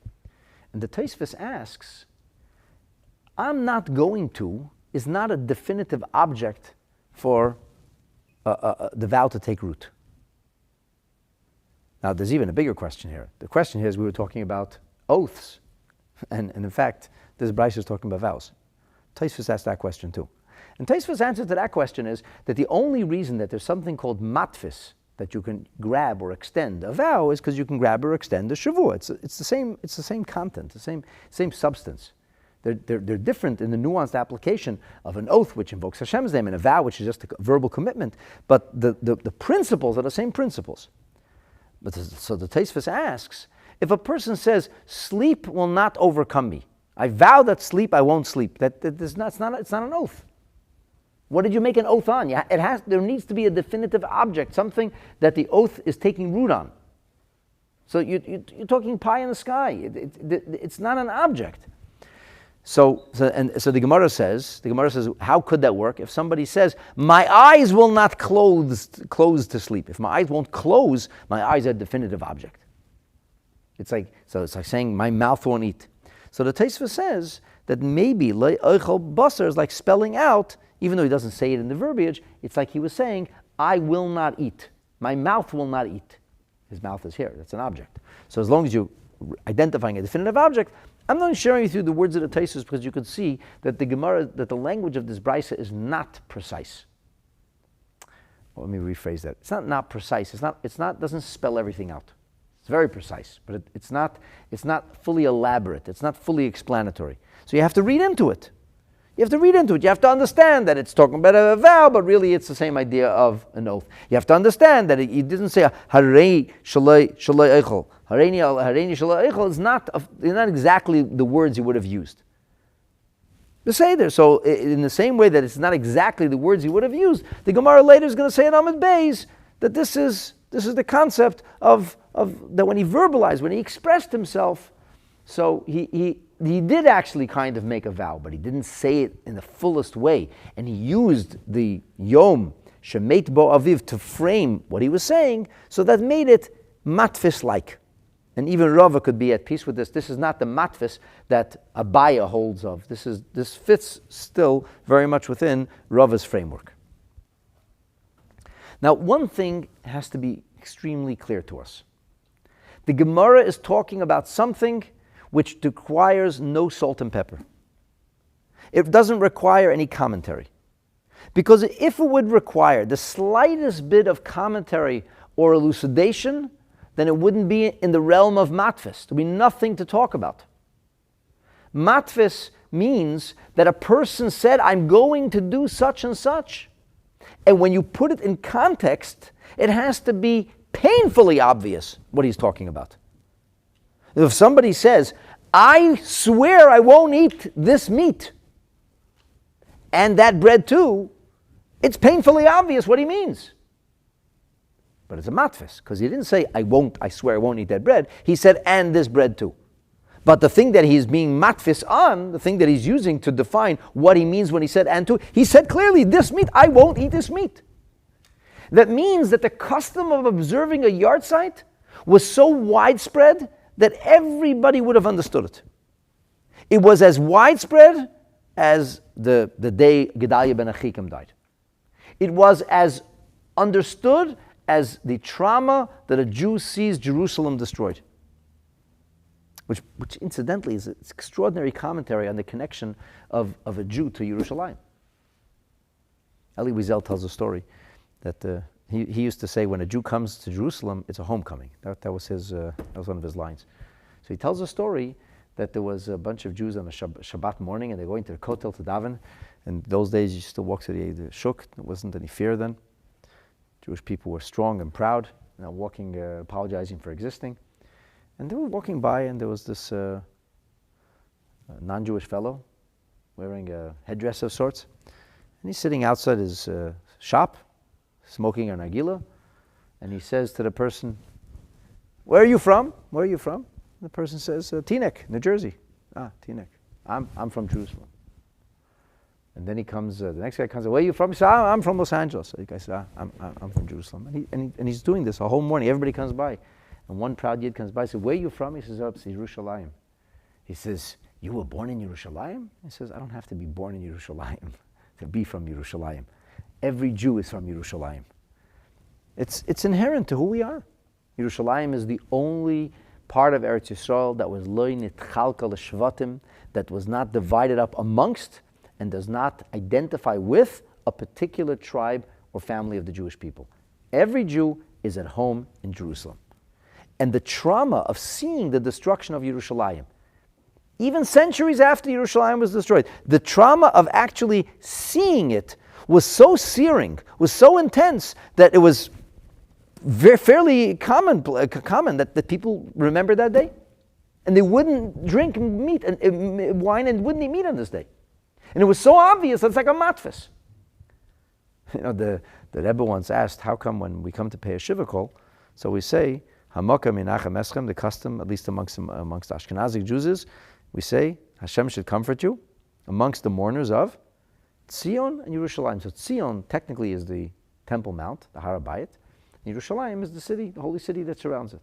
And the Tosfos asks, I'm not going to is not a definitive object for the vow to take root. Now there's even a bigger question here. The question here is we were talking about oaths. And in fact, this brisa is talking about vows. Tosfos asked that question too. And Tosfos' answer to that question is that the only reason that there's something called matfis, that you can grab or extend a vow, is because you can grab or extend a Shavuot. It's the same content, the same substance. They're different in the nuanced application of an oath which invokes Hashem's name and a vow which is just a verbal commitment, but the principles are the same principles. So the Tosfos asks, if a person says, sleep will not overcome me, I vow that sleep I won't sleep, it's not an oath. What did you make an oath on? There needs to be a definitive object, something that the oath is taking root on. So you're talking pie in the sky. It's not an object. So the Gemara says, how could that work? If somebody says, my eyes will not close to sleep. If my eyes won't close, my eyes are a definitive object. It's like saying, my mouth won't eat. So the Tosfos says that maybe le'oichel basar is like spelling out, even though he doesn't say it in the verbiage, it's like he was saying, I will not eat. My mouth will not eat. His mouth is here. That's an object. So as long as you're identifying a definitive object, I'm not sharing with you the words of the Tosfos because you could see that the language of this brisa is not precise. Well, let me rephrase that. It's not precise. Doesn't spell everything out. It's very precise, but it's not fully elaborate. It's not fully explanatory. So you have to read into it. You have to read into it. You have to understand that it's talking about a vow, but really it's the same idea of an oath. You have to understand that he didn't say Harei Shalai Eichel. Hareini Shalai Eichel is not exactly the words he would have used. The Seder. So in the same way that it's not exactly the words he would have used, the Gemara later is going to say in Amud Beis that this is the concept of that when he verbalized, when he expressed himself, so he did actually kind of make a vow, but he didn't say it in the fullest way. And he used the Yom Shemet Bo Aviv to frame what he was saying, so that made it matfis-like. And even Rava could be at peace with this. This is not the matfis that Abaya holds of. This fits still very much within Rava's framework. Now, one thing has to be extremely clear to us. The Gemara is talking about something which requires no salt and pepper. It doesn't require any commentary. Because if it would require the slightest bit of commentary or elucidation, then it wouldn't be in the realm of matfis. There would be nothing to talk about. Matfis means that a person said, I'm going to do such and such. And when you put it in context, it has to be painfully obvious what he's talking about. If somebody says, I swear I won't eat this meat and that bread too, it's painfully obvious what he means. But it's a matfis, because he didn't say, I swear I won't eat that bread. He said, and this bread too. But the thing that he's being matfis on, the thing that he's using to define what he means when he said and too, he said clearly, this meat, I won't eat this meat. That means that the custom of observing a yahrzeit was so widespread that everybody would have understood it. It was as widespread as the day Gedaliah ben Achikam died. It was as understood as the trauma that a Jew sees Jerusalem destroyed. Which incidentally is an extraordinary commentary on the connection of a Jew to Yerushalayim. Elie Wiesel tells a story that he used to say, when a Jew comes to Jerusalem, it's a homecoming. That was one of his lines. So he tells a story that there was a bunch of Jews on a Shabbat morning, and they're going to the Kotel to daven. And those days, you still walk to the shuk. There wasn't any fear then. Jewish people were strong and proud, walking, apologizing for existing. And they were walking by, and there was this non-Jewish fellow wearing a headdress of sorts. And he's sitting outside his shop, smoking an nargila. And he says to the person, where are you from? Where are you from? And the person says, Teaneck, New Jersey. Ah, Teaneck. I'm from Jerusalem. And then he comes, the next guy comes, where are you from? He says, I'm from Los Angeles. So the guy says, I'm from Jerusalem. And he's doing this a whole morning. Everybody comes by. And one proud Yid comes by and says, where are you from? He says, it's Yerushalayim. He says, you were born in Yerushalayim? He says, I don't have to be born in Yerushalayim to be from Yerushalayim. Every Jew is from Yerushalayim. It's inherent to who we are. Yerushalayim is the only part of Eretz Yisrael that was lo nitchalka l'shvatim, that was not divided up amongst and does not identify with a particular tribe or family of the Jewish people. Every Jew is at home in Jerusalem. And the trauma of seeing the destruction of Yerushalayim, even centuries after Yerushalayim was destroyed, the trauma of actually seeing it was so searing, was so intense, that it was fairly common that people remember that day. And they wouldn't drink meat and wine and wouldn't eat meat on this day. And it was so obvious that it's like a matfis. The Rebbe once asked, how come when we come to pay a shiva call, so we say, Hamaka minachem eschem, the custom, at least amongst Ashkenazic Jews is, we say, Hashem should comfort you amongst the mourners of Tzion and Yerushalayim. So Tzion technically is the Temple Mount, the Har HaBayit. Yerushalayim is the city, the holy city that surrounds it.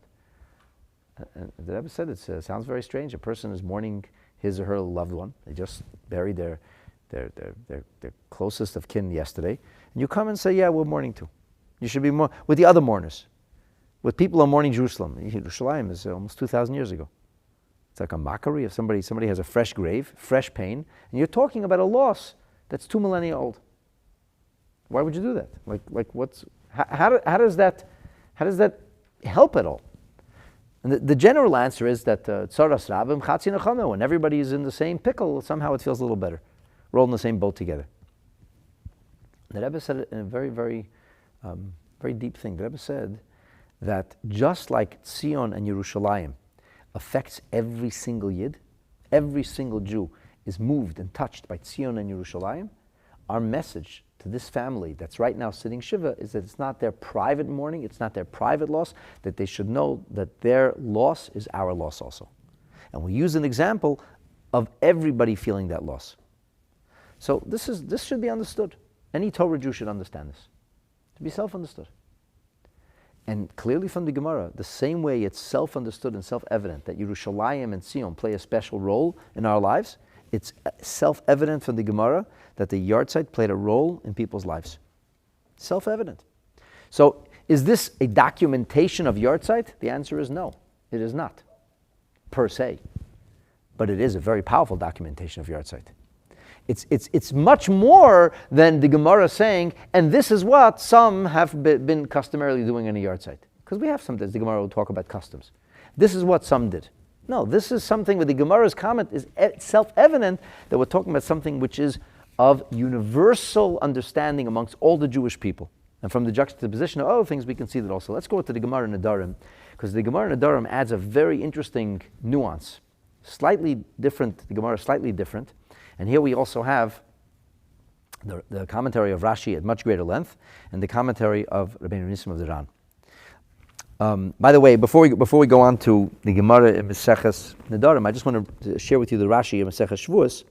And the Rebbe said it sounds very strange. A person is mourning his or her loved one. They just buried their closest of kin yesterday. And you come and say, yeah, we're mourning too. You should be more with the other mourners. With people who are mourning Jerusalem. Yerushalayim is almost 2,000 years ago. It's like a mockery if somebody has a fresh grave, fresh pain, and you're talking about a loss that's 2 millennia old. Why would you do that? How does that help at all? And the general answer is that tzaras rabim chatzi nechama, when everybody is in the same pickle, somehow it feels a little better. We're all in the same boat together. The Rebbe said it in a very, very, very deep thing. The Rebbe said that just like Tzion and Yerushalayim affects every single Yid, every single Jew is moved and touched by Tzion and Yerushalayim, our message to this family that's right now sitting Shiva is that it's not their private mourning, it's not their private loss, that they should know that their loss is our loss also. And we use an example of everybody feeling that loss. So this should be understood. Any Torah Jew should understand this. To be self-understood. And clearly from the Gemara, the same way it's self-understood and self-evident that Yerushalayim and Tzion play a special role in our lives, it's self-evident from the Gemara that the Yahrzeits played a role in people's lives. Self-evident. So is this a documentation of Yahrzeits? The answer is no, it is not, per se. But it is a very powerful documentation of Yahrzeits. It's much more than the Gemara saying, and this is what some have been customarily doing in a Yahrzeit. Because we have some, the Gemara will talk about customs. This is what some did. No, this is something where the Gemara's comment is self-evident that we're talking about something which is of universal understanding amongst all the Jewish people. And from the juxtaposition of other things, we can see that also. Let's go to the Gemara Nedarim, because the Gemara Nedarim adds a very interesting nuance. Slightly different, the Gemara is slightly different. And here we also have the commentary of Rashi at much greater length, and the commentary of Rabbeinu Nissim of the Ran. By the way, before we go on to the Gemara in Maseches Nedarim, I just want to share with you the Rashi in Maseches Shavuos.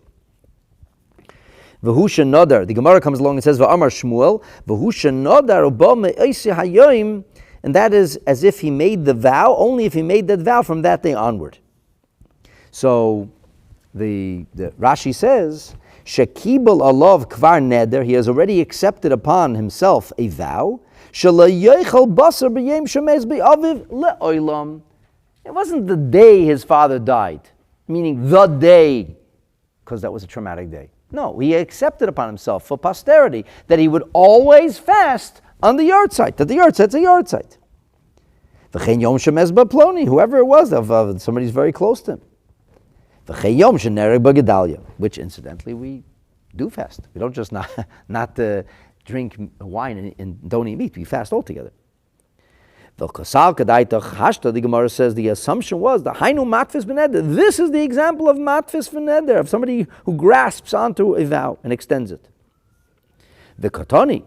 V'hu Nodar. The Gemara comes along and says, "V'amar Shmuel, v'hu Nodar uba me'isi hayoim," and that is as if he made the vow, only if he made that vow from that day onward. So the Rashi says, "Shekibel alav kvar neder." He has already accepted upon himself a vow. Shalayechel basar b'yem shemez b'aviv le'olam. It wasn't the day his father died, meaning the day, because that was a traumatic day. No, he accepted upon himself for posterity that he would always fast on the Yahrzeits, that the Yahrzeit's a Yahrzeits. V'chein yom shemez b'ploni, whoever it was, of somebody's very close to him. V'chein yom shenereg b'gedalia, which incidentally we do fast. We don't just not drink wine and don't eat meat. We fast altogether. The Gemara says the assumption was the hainu matfis v'neder. This is the example of matfis v'neder, of somebody who grasps onto a vow and extends it. The katani,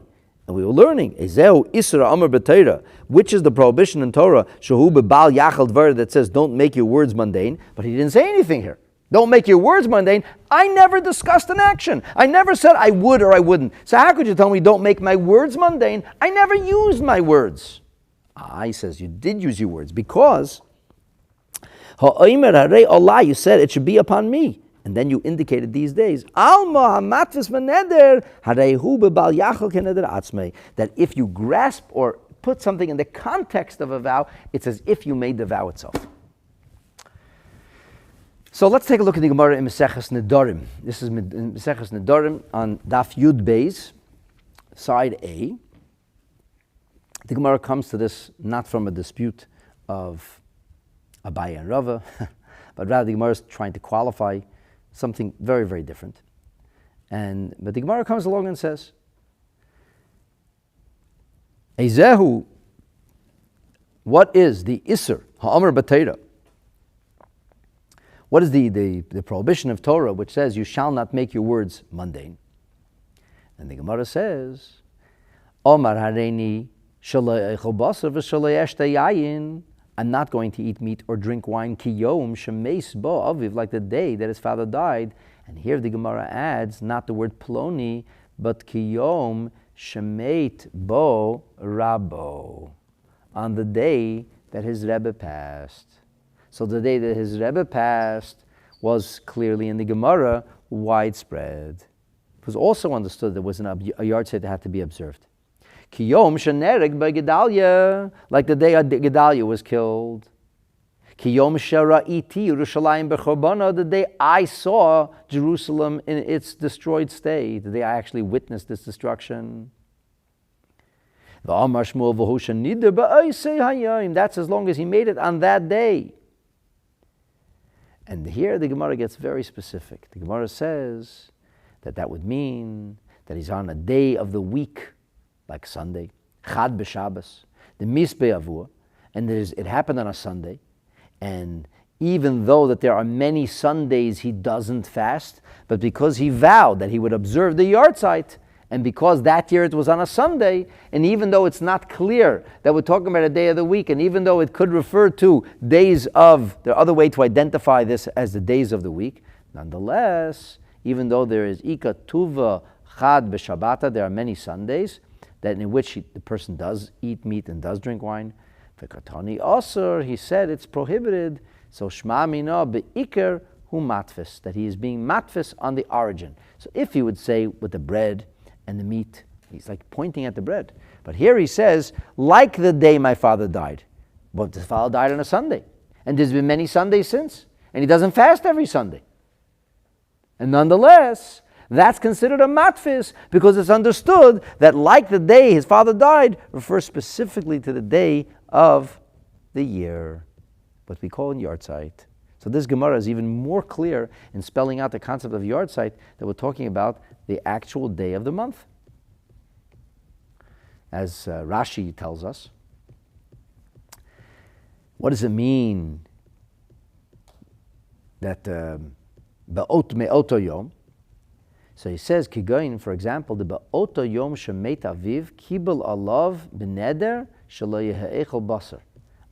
and we were learning, ezeu isra amar b'Torah, which is the prohibition in Torah, shehu b'bal yachal dvar, that says don't make your words mundane. But he didn't say anything here. Don't make your words mundane. I never discussed an action. I never said I would or I wouldn't. So how could you tell me don't make my words mundane? I never used my words. He says you did use your words because you said it should be upon me. And then you indicated these days that if you grasp or put something in the context of a vow, it's as if you made the vow itself. So let's take a look at the Gemara in Maseches Nedarim. This is Maseches Nedarim on Daf Yud Beis, side A. The Gemara comes to this not from a dispute of Abaye and Rava, but rather the Gemara is trying to qualify something very, very different. But the Gemara comes along and says, Ezehu, what is the Isser, Ha'amar B'Teira? What is the prohibition of Torah which says you shall not make your words mundane? And the Gemara says, Omar Hareini, I'm not going to eat meat or drink wine, kiyom shemeis bo aviv, like the day that his father died. And here the Gemara adds not the word ploni, but kiyom shemeit bo rabo, on the day that his Rebbe passed. So the day that his Rebbe passed was clearly in the Gemara widespread. It was also understood there was a Yahrzeits that had to be observed. Kiyom shenereg by Gedalia, like the day Gedalia was killed. Kiyom shera'iti Yerushalayim b'chorbana, the day I saw Jerusalem in its destroyed state, the day I actually witnessed this destruction. That's as long as he made it on that day. And here the Gemara gets very specific. The Gemara says that would mean that he's on a day of the week, like Sunday, Chad b'Shabbos, the Misbeh Avua, and it happened on a Sunday. And even though that there are many Sundays he doesn't fast, but because he vowed that he would observe the Yahrzeits, and because that year it was on a Sunday, and even though it's not clear that we're talking about a day of the week, and even though it could refer to days of, the other way to identify this as the days of the week, nonetheless, even though there is Ika Tuva Chad b'Shabbata, there are many Sundays that in which the person does eat meat and does drink wine. V'katani Asur, he said it's prohibited, so Shma Mina be'ikar hu matfis, that he is being matfis on the origin. So if he would say with the bread and the meat, he's like pointing at the bread. But here he says, like the day my father died. But his father died on a Sunday. And there's been many Sundays since. And he doesn't fast every Sunday. And nonetheless, that's considered a matfis because it's understood that like the day his father died refers specifically to the day of the year, what we call in Yahrzeits. So this Gemara is even more clear in spelling out the concept of Yahrzeits that we're talking about the actual day of the month. As Rashi tells us, what does it mean that Ba'ot me'oto yom? So he says, Kigoyin, for example, the Ba'oto yom shemet aviv kibel alav b'neder shelo yehe'echel basar.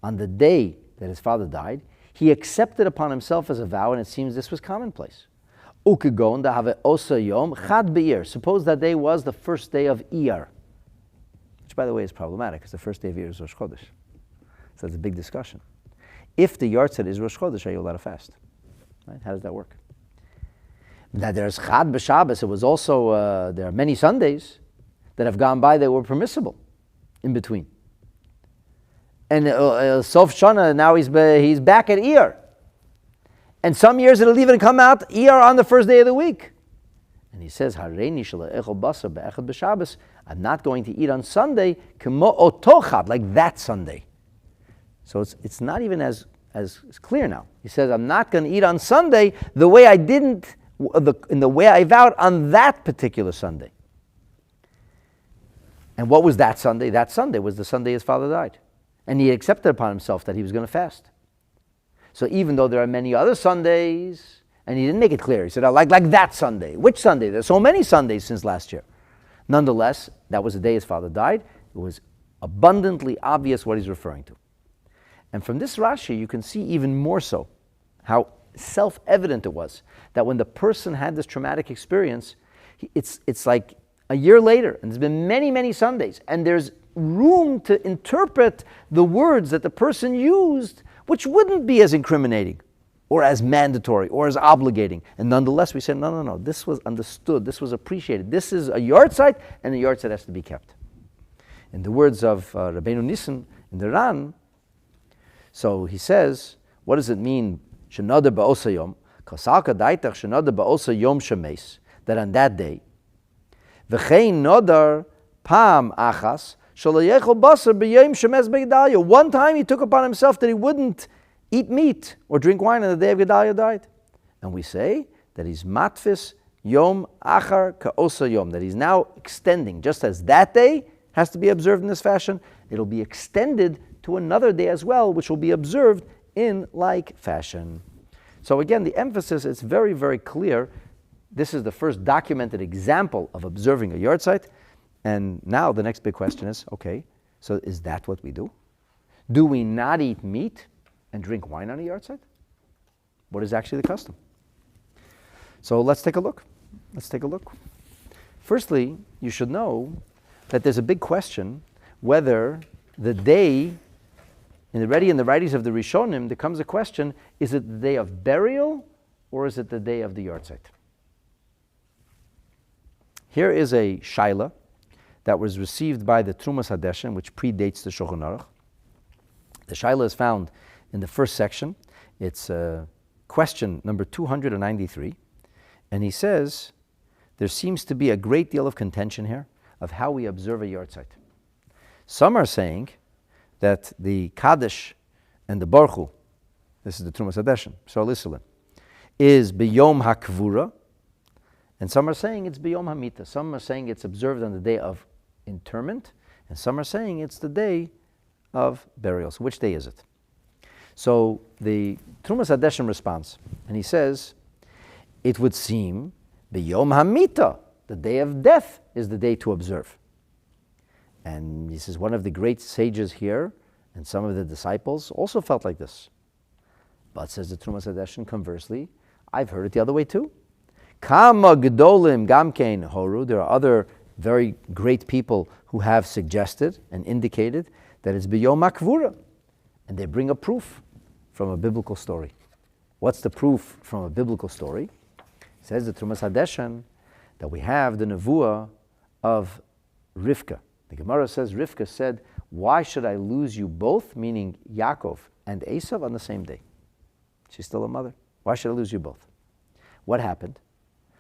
On the day that his father died, he accepted upon himself as a vow, and it seems this was commonplace. Ukigon da have osa yom chad be'ir. Suppose that day was the first day of Iyar, which, by the way, is problematic because the first day of Iyar is Rosh Chodesh. So it's a big discussion. If the Yahrzeits is Rosh Chodesh, are you allowed to fast? Right? How does that work? Now there's Chad b'Shabbos. It was also there are many Sundays that have gone by that were permissible in between. And Sof Shana, now he's back at Iyar. And some years it'll even come out Iyar on the first day of the week. And he says, I'm not going to eat on Sunday, like that Sunday. So it's not even as clear now. He says, I'm not going to eat on Sunday the way I didn't, in the way I vowed on that particular Sunday. And what was that Sunday? That Sunday was the Sunday his father died. And he accepted upon himself that he was going to fast. So even though there are many other Sundays, and he didn't make it clear, he said, I like that Sunday. Which Sunday? There's so many Sundays since last year. Nonetheless, that was the day his father died. It was abundantly obvious what he's referring to. And from this Rashi, you can see even more so how self-evident it was that when the person had this traumatic experience, it's like a year later, and there's been many, many Sundays, and there's room to interpret the words that the person used, which wouldn't be as incriminating or as mandatory or as obligating. And nonetheless, we said, no, this was understood, this was appreciated. This is a Yahrzeits, and the Yahrzeits has to be kept. In the words of Rabbeinu Nissen in the Ran, so he says, what does it mean, Shenada ba'osa yom, Kasalka daitach shenada ba'osa yom shemes, that on that day, v'chein nodar pam achas, one time he took upon himself that he wouldn't eat meat or drink wine on the day of Gedalia died. And we say that he's matfis yom achar ka'osa yom, that he's now extending, just as that day has to be observed in this fashion, it'll be extended to another day as well, which will be observed in like fashion. So again, the emphasis is very, very clear. This is the first documented example of observing a Yahrzeits. And now the next big question is, okay, so is that what we do? Do we not eat meat and drink wine on a Yahrzeits? What is actually the custom? So let's take a look. Firstly, you should know that there's a big question whether the day, in the writings of the Rishonim, there comes a question, is it the day of burial or is it the day of the Yahrzeits? Here is a shaila that was received by the Trumas Hadeshen, which predates the Shulchan Aruch. The shaila is found in the first section. It's question number 293. And he says, there seems to be a great deal of contention here of how we observe a Yahrzeits. Some are saying that the Kaddish and the Baruch Hu, this is the Trumas Hadeshen, so listen, is B'yom HaKvura, and some are saying it's B'yom HaMita. Some are saying it's observed on the day of interment, and some are saying it's the day of burial. So which day is it? So the Trumas Hadeshen responds, and he says, it would seem B'yom HaMita, the day of death, is the day to observe. And this is one of the great sages here, and some of the disciples also felt like this. But says the Trumas Hadeshen, conversely, I've heard it the other way too. Kama gedolim gamkein horu. There are other very great people who have suggested and indicated that it's b'yom hakvura, and they bring a proof from a biblical story. What's the proof from a biblical story? Says the Trumas Hadeshen that we have the nevuah of Rivka. The Gemara says Rivka said, "Why should I lose you both?" Meaning Yaakov and Esav on the same day. She's still a mother. Why should I lose you both? What happened?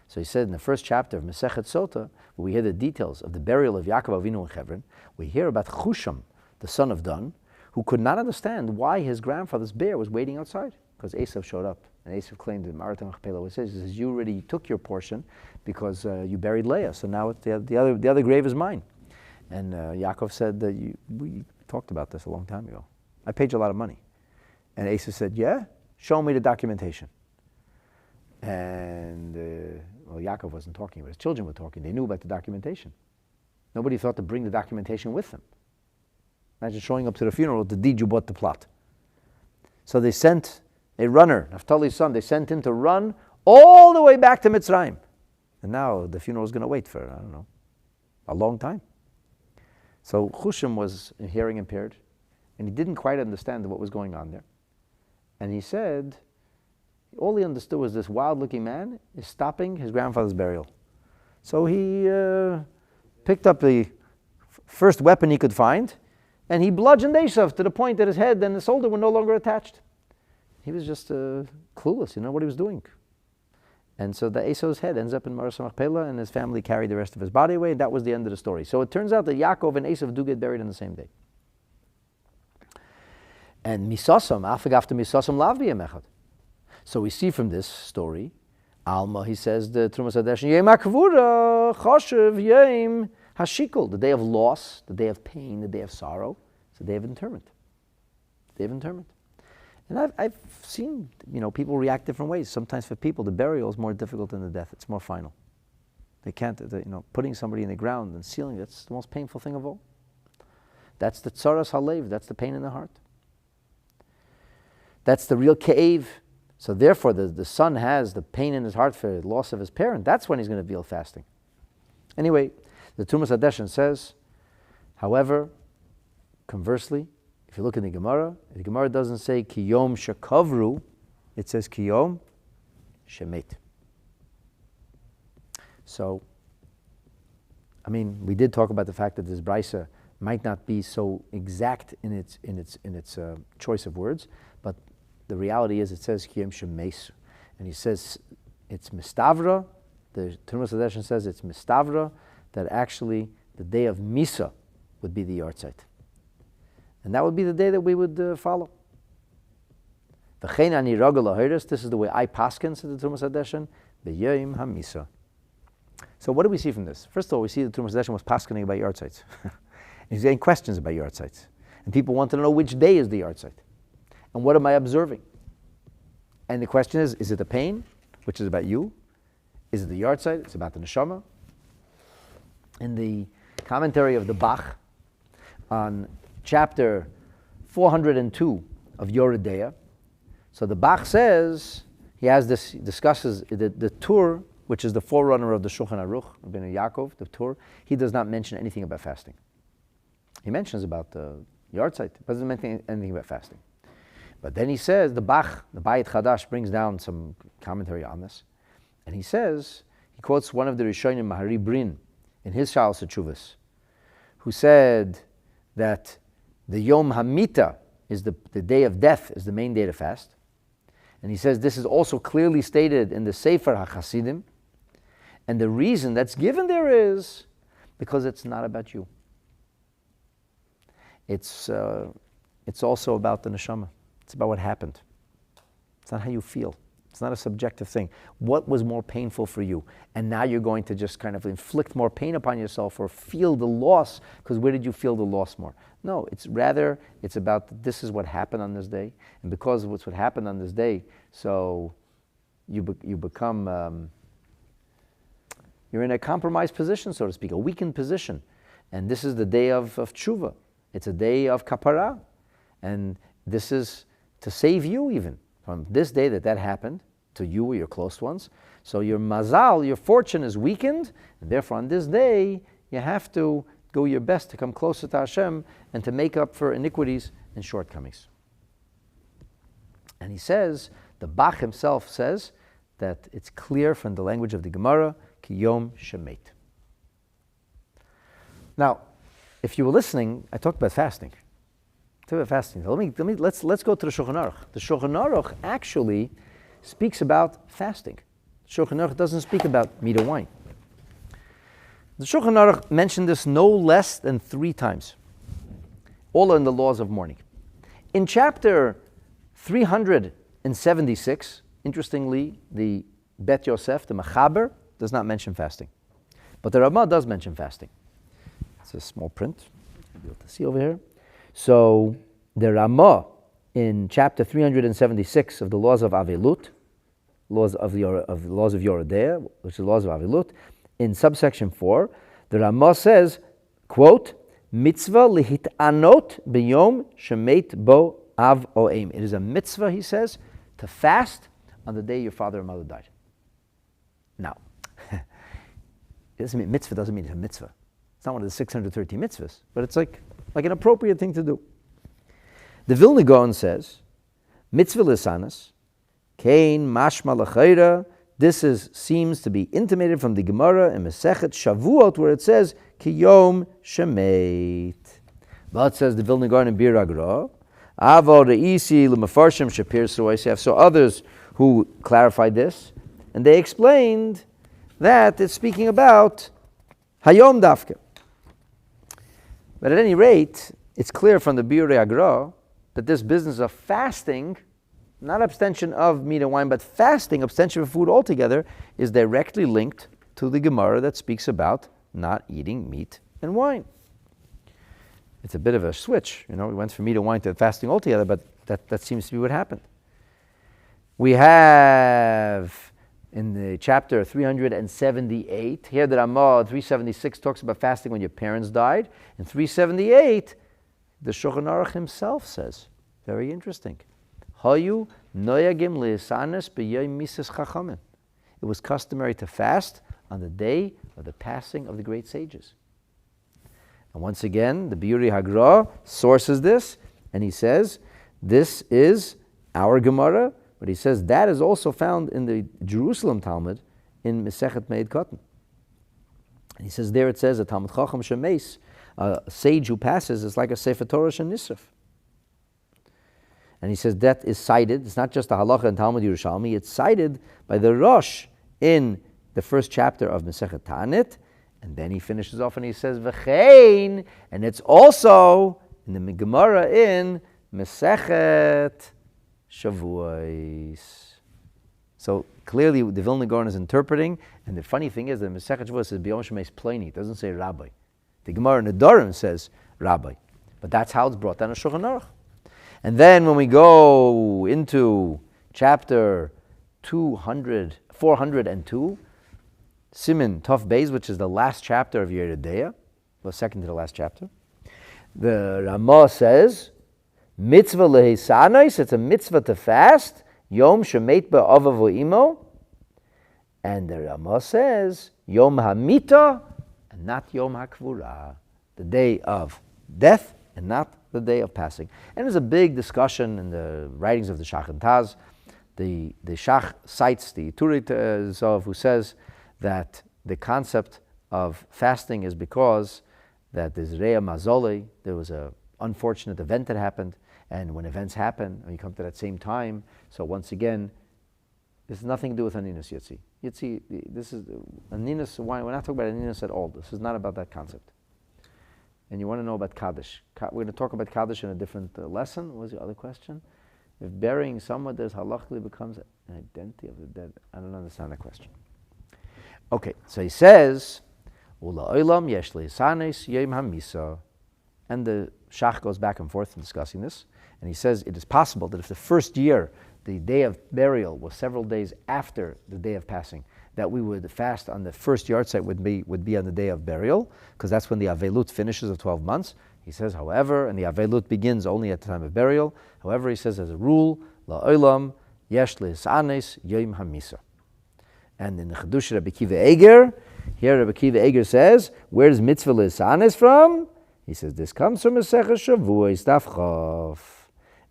So he said in the first chapter of Masechetot Sota, where we hear the details of the burial of Yaakov Avinu in Hebron, we hear about Chusham, the son of Dan, who could not understand why his grandfather's bear was waiting outside, because Esav showed up. And Esav claimed in Maratang Chapela, he says, you already took your portion because you buried Leah, so now the other grave is mine. And Yaakov said, we talked about this a long time ago. I paid you a lot of money. And Esav said, yeah, show me the documentation. And, Yaakov wasn't talking, but his children were talking. They knew about the documentation. Nobody thought to bring the documentation with them. Imagine showing up to the funeral, the deed you bought the plot. So they sent a runner, Naphtali's son, they sent him to run all the way back to Mitzrayim. And now the funeral is going to wait for, I don't know, a long time. So Chusham was hearing impaired, and he didn't quite understand what was going on there. And he said, all he understood was this wild-looking man is stopping his grandfather's burial. So he picked up the first weapon he could find, and he bludgeoned Esav to the point that his head and his shoulder were no longer attached. He was just clueless, what he was doing. And so the Esav's head ends up in Maras Machpelah, and his family carried the rest of his body away, and that was the end of the story. So it turns out that Yaakov and Esav do get buried on the same day. And Misasam, after Misasam lav b'yem echad. So we see from this story, Alma, he says, the Trumas Hadeshen, Yom HaKvura, Choshev, Yom HaShikol, the day of loss, the day of pain, the day of sorrow, it's the day of interment. Day of interment. And I've seen, people react different ways. Sometimes for people, the burial is more difficult than the death. It's more final. They can't, putting somebody in the ground and sealing, that's the most painful thing of all. That's the tzaras halev, that's the pain in the heart. That's the real ka'ev. So therefore, the son has the pain in his heart for the loss of his parent. That's when he's going to feel fasting. Anyway, the Trumas Hadeshen says, however, conversely, if you look in the Gemara doesn't say kiyom shekavru, it says kiyom shemet. So, we did talk about the fact that this brisa might not be so exact in its choice of words, but the reality is it says kiyom shemesu, and he says it's mistavra. The Trumas Hadeshen says it's mistavra, that actually the day of Misa would be the Yahrtzeit. And that would be the day that we would follow. V'chein ani ragel lahiris, this is the way I paskin, said the Trumas Hadeshen, b'yom hamisa. So what do we see from this? First of all, we see the Trumas Hadeshen was paskening about Yahrzeits. He's getting questions about Yahrzeits. And people want to know which day is the Yahrtzeit. And what am I observing? And the question is it the pain, which is about you? Is it the Yahrtzeit? It's about the neshama. In the commentary of the Bach on chapter 402 of Yoredeya, so the Bach says, discusses the Tur, which is the forerunner of the Shulchan Aruch, Rabbeinu Yaakov, the Tur. He does not mention anything about fasting. He mentions about the Yahrtzeit, but doesn't mention anything about fasting. But then he says, the Bach, the Bayit Chadash, brings down some commentary on this, and he quotes one of the Rishonim, Mahari Brin, in his Shalos HaTshuvos, who said that the Yom HaMita is the day of death, is the main day to fast. And he says this is also clearly stated in the Sefer HaChasidim. And the reason that's given there is because it's not about you. it's also about the neshama. It's about what happened. It's not how you feel. It's not a subjective thing. What was more painful for you? And now you're going to just kind of inflict more pain upon yourself or feel the loss, because where did you feel the loss more? No, it's about this is what happened on this day. And because of what's what happened on this day, so you become, you're in a compromised position, so to speak, a weakened position. And this is the day of tshuva. It's a day of kapara. And this is to save you even from this day that happened to you or your close ones. So your mazal, your fortune is weakened, and therefore on this day, you have to go your best to come closer to Hashem and to make up for iniquities and shortcomings. And he says, the Bach himself says, that it's clear from the language of the Gemara, ki yom shemet. Now, if you were listening, I talked about fasting. Let's go to the Shulchan Aruch. The Shulchan Aruch actually speaks about fasting. The Shulchan Aruch doesn't speak about meat or wine. The Shulchan Aruch mentioned this no less than 3 times, all in the laws of mourning. In chapter 376, interestingly, the Bet Yosef, the Mechaber, does not mention fasting. But the Ramah does mention fasting. It's a small print. You'll be able to see over here. So the Ramah in chapter 376 of the laws of Avelut, laws of Yoredea, which is the laws of Avelut, in subsection 4, the Ramah says, quote, mitzvah lihitanot b'yom shemet bo av oem. It is a mitzvah, he says, to fast on the day your father or mother died. Now, mitzvah doesn't mean it's a mitzvah. It's not one of the 613 mitzvahs, but it's like an appropriate thing to do. The Vilna Gaon says, mitzvah lisanas, kain mashma l'chayra. This seems to be intimated from the Gemara in Masechet Shavuot, where it says ki yom shemet. But says the Vilna Gaon in Bir Agra, avo reisi l'mefarshim shapir su'asef. So others who clarified this, and they explained that it's speaking about hayom dafka. But at any rate, it's clear from the Biurei Agra that this business of fasting, not abstention of meat and wine, but fasting, abstention of food altogether, is directly linked to the Gemara that speaks about not eating meat and wine. It's a bit of a switch. We went from meat and wine to fasting altogether, but that seems to be what happened. We have in the chapter 378, here the Ramah 376 talks about fasting when your parents died. In 378, the Shulchan Aruch himself says, very interesting, Hayu noyagim le'esanes b'yom mises chachamim. It was customary to fast on the day of the passing of the great sages. And once again, the Biurei Hagra sources this, and he says, this is our Gemara, but he says that is also found in the Jerusalem Talmud in Masechet Meid Katan. And he says there it says, a Talmud Chacham Shemeis, a sage who passes is like a Sefer Torah Shenisrif. And he says that is cited, it's not just the halacha in Talmud Yerushalmi, it's cited by the Rosh in the first chapter of Masechet Ta'anit, and then he finishes off and he says, V'chein, and it's also in the Gemara in Masechet Shavuos. So clearly the Vilna Gaon is interpreting, and the funny thing is that Masechet Shavuos says B'yom Shemeis Pleni, it doesn't say Rabbi. The Gemara Nedarim says Rabbi, but that's how it's brought down in Shulchan Aruch. And then when we go into chapter 402, Siman Tov Beis, which is the last chapter of Yeridea, the second to the last chapter, the Ramah says, mitzvah lehisanais, it's a mitzvah to fast, yom shemet ba'avav v'imo, and the Ramah says, yom hamita, and not yom hakvura, the day of death and not the day of passing. And there's a big discussion in the writings of the Shach and Taz. The Shach cites the Turei Zov, who says that the concept of fasting is because that there's Rea Mazole, there was an unfortunate event that happened, and when events happen, when you come to that same time, so once again, this has nothing to do with Aninus Yitzi. Yitzi, this is Aninus, we're not talking about Aninus at all. This is not about that concept. and you want to know about Kaddish. We're going to talk about Kaddish in a different lesson. What was the other question? If burying someone there's halachically becomes an identity of the dead. I don't understand the question. Okay, so he says, Ula oilam yesh leisanes yom hamisa. And the Shach goes back and forth in discussing this. And he says it is possible that if the first year, the day of burial was several days after the day of passing, that we would fast on the first yahrzeit would be on the day of burial, because that's when the Avelut finishes of 12 months. He says, however, and the Avelut begins only at the time of burial. However, he says as a rule, la'olam yesh le'sanes yom hamisa. And in the Chedush Rabbi Kiva Eger, here Rabbi Kiva Eger says, where does mitzvah le'sanes from? He says, this comes from Masechetot Shavuot, Daf Chav.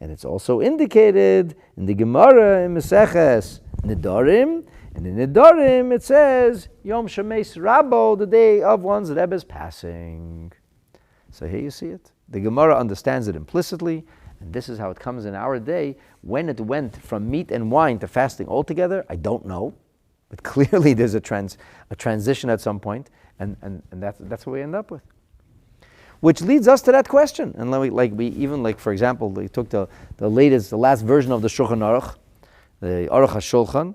And it's also indicated in the Gemara in Maseches Nedarim. And in Nedarim it says, Yom Shemes Rabo, the day of one's Rebbe's passing. So here you see it. The Gemara understands it implicitly, and this is how it comes in our day. When it went from meat and wine to fasting altogether, I don't know. But clearly there's a transition at some point, and that's what we end up with. Which leads us to that question. And for example, we took the last version of the Shulchan Aruch, the Aruch HaShulchan.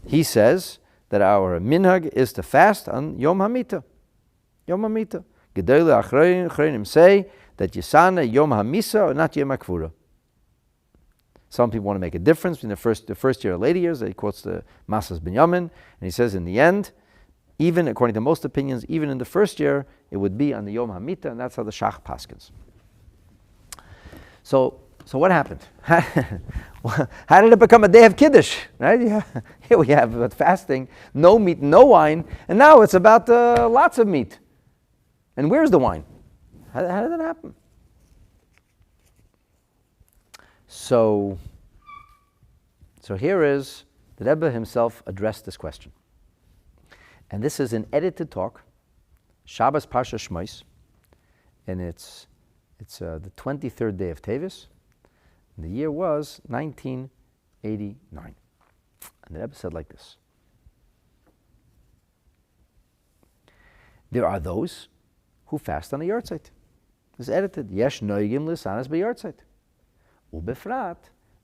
He says that our minhag is to fast on Yom HaMita. Yom HaMita. Gedolei Achronim say that Yisana Yom HaMisa or not Yom HaKvura. Some people want to make a difference between the first year or later years. He quotes the Masas Binyamin, and he says in the end, even according to most opinions, even in the first year, it would be on the Yom HaMita, and that's how the Shach paskins. So what happened? How did it become a day of Kiddush? Right? Yeah. Here we have about fasting, no meat, no wine, and now it's about lots of meat. And where's the wine? How did that happen? So here is the Rebbe himself addressed this question. And this is an edited talk, Shabbos Parsha Shmos, and it's the 23rd day of Tevis. And the year was 1989. And the Rebbe said like this: there are those who fast on a yahrzeit. It's edited. Yesh noigim lisanas b'yahrzeit, ubefrat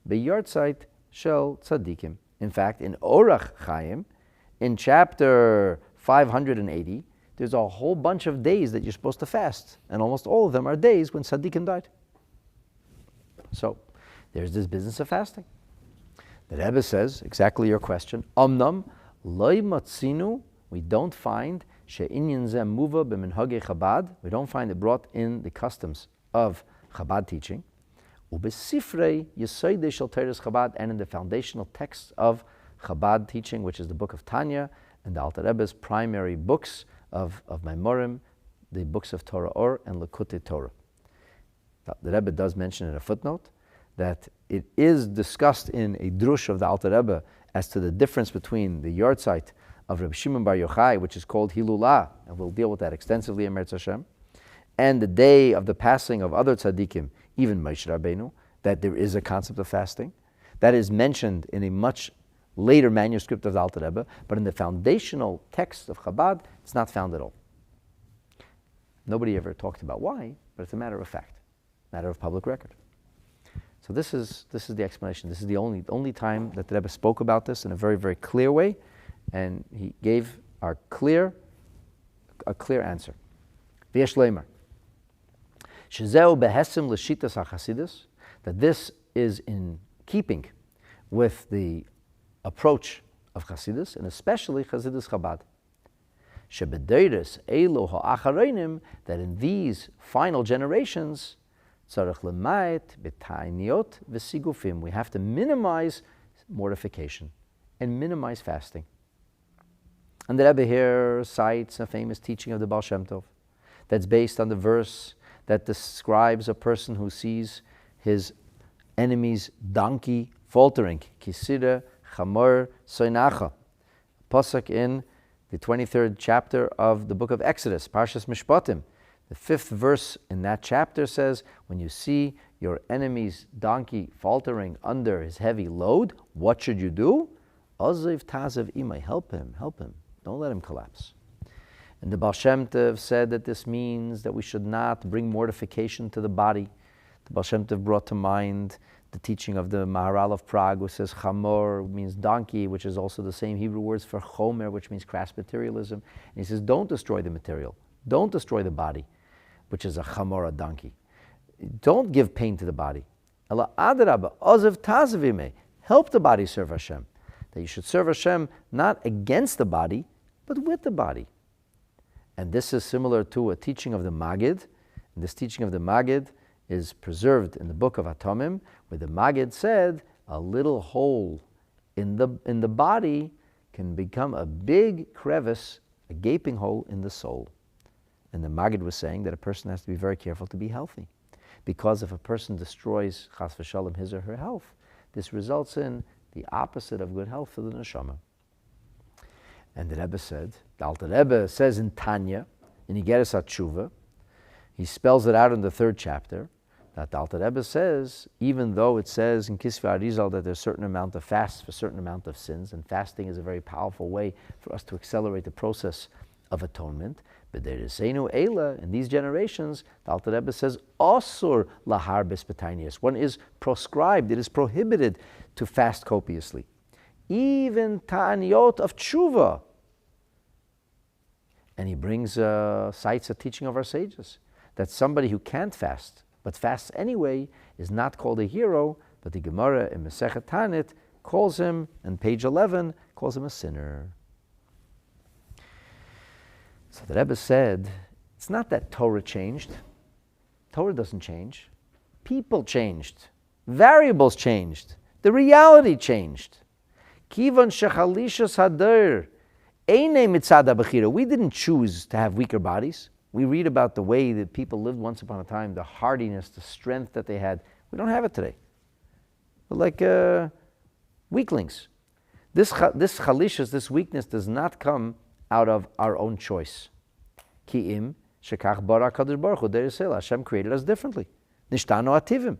b'yahrzeit shel tzadikim. In fact, in Orach Chaim, in chapter 580, there's a whole bunch of days that you're supposed to fast, and almost all of them are days when tzaddikim died. So there's this business of fasting. The Rebbe says exactly your question. Omnam loy matzinu, we don't find she'inyan zeh muva b'minhagei Chabad. We don't find it brought in the customs of Chabad teaching. Ubesifrei Yesoidei shel Torahs Chabad, and in the foundational texts of Chabad teaching, which is the book of Tanya and the Alter Rebbe's primary books of Maimorim, the books of Torah Or and Likutei Torah. The Rebbe does mention in a footnote that it is discussed in a drush of the Alter Rebbe as to the difference between the yahrzeit of Reb Shimon Bar Yochai, which is called Hilulah, and we'll deal with that extensively in Meretz Hashem, and the day of the passing of other tzaddikim, even Moshe Rabbeinu, that there is a concept of fasting. That is mentioned in a much later manuscript of the Alter Rebbe, but in the foundational text of Chabad, it's not found at all. Nobody ever talked about why, but it's a matter of fact, matter of public record. So this is the explanation. This is the only time that the Rebbe spoke about this in a very, very clear way, and he gave a clear answer. V'yesh leimer, shezeu behesim l'shitas hachasidus, that this is in keeping with the approach of Chassidus, and especially Chassidus Chabad. Shebedeiris elo ha'achareinim, that in these final generations, tzarech lemayit b'tainiot v'sigufim, we have to minimize mortification and minimize fasting. And the Rebbe here cites a famous teaching of the Baal Shem Tov that's based on the verse that describes a person who sees his enemy's donkey faltering. Kisira chamor soinacha. Pasuk in the 23rd chapter of the book of Exodus, Parshas Mishpatim. The 5th verse in that chapter says, when you see your enemy's donkey faltering under his heavy load, what should you do? Aziv tazav imay, help him. Don't let him collapse. And the Baal Shem Tov said that this means that we should not bring mortification to the body. The Baal Shem Tov brought to mind the teaching of the Maharal of Prague, which says chamor means donkey, which is also the same Hebrew words for chomer, which means crass materialism. And he says, don't destroy the material. Don't destroy the body, which is a chamor, a donkey. Don't give pain to the body. Ela adrabah, ozev tazavime. Help the body serve Hashem. That you should serve Hashem not against the body, but with the body. And this is similar to a teaching of the Maggid. And this teaching of the Maggid is preserved in the book of Atomim, where the Maggid said a little hole in the body can become a big crevice, a gaping hole in the soul. And the Maggid was saying that a person has to be very careful to be healthy. Because if a person destroys, chas v'shalom, his or her health, this results in the opposite of good health for the neshama. And the Rebbe said, the Alter Rebbe says in Tanya, in Igeres HaTshuva, he spells it out in the 3rd chapter, that the Alter Rebbe says, even though it says in Kisvei Arizal that there's a certain amount of fasts for a certain amount of sins, and fasting is a very powerful way for us to accelerate the process of atonement, but there is Seinu Eila, in these generations, the Alter Rebbe says, Osur lahar bespetainius. One is proscribed, it is prohibited to fast copiously. Even ta'aniyot of tshuva. And he cites a teaching of our sages, that somebody who can't fast, but fasts anyway, is not called a hero, but the Gemara in Masechet Tanit calls him, on page 11, calls him a sinner. So the Rebbe said, it's not that Torah changed. Torah doesn't change. People changed. Variables changed. The reality changed. Kivan shechalishas hadir eine mitzad bechira. We didn't choose to have weaker bodies. We read about the way that people lived once upon a time, the hardiness, the strength that they had. We don't have it today. We're like weaklings. This chalishas, this weakness, does not come out of our own choice. Ki'im shekach bara kadosh baruch hu derisel. Hashem created us differently. Nishtanu ativim.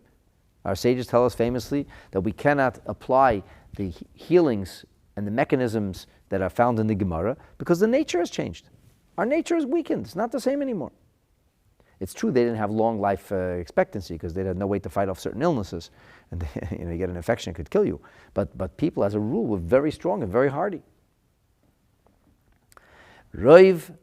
Our sages tell us famously that we cannot apply the healings and the mechanisms that are found in the Gemara because the nature has changed. Our nature is weakened. It's not the same anymore. It's true they didn't have long life expectancy because they had no way to fight off certain illnesses, and you get an infection, it could kill you. But people, as a rule, were very strong and very hardy. Roiv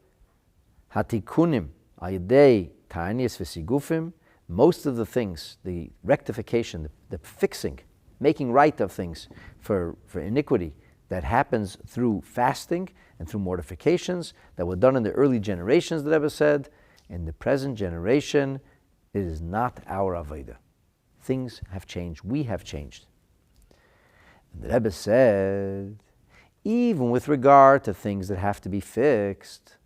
hatikunim ayidei ta'anias v'sigufim. Most of the things, the rectification, the fixing, making right of things for iniquity that happens through fasting and through mortifications that were done in the early generations, the Rebbe said, in the present generation, it is not our avodah. Things have changed. We have changed. And the Rebbe said, even with regard to things that have to be fixed,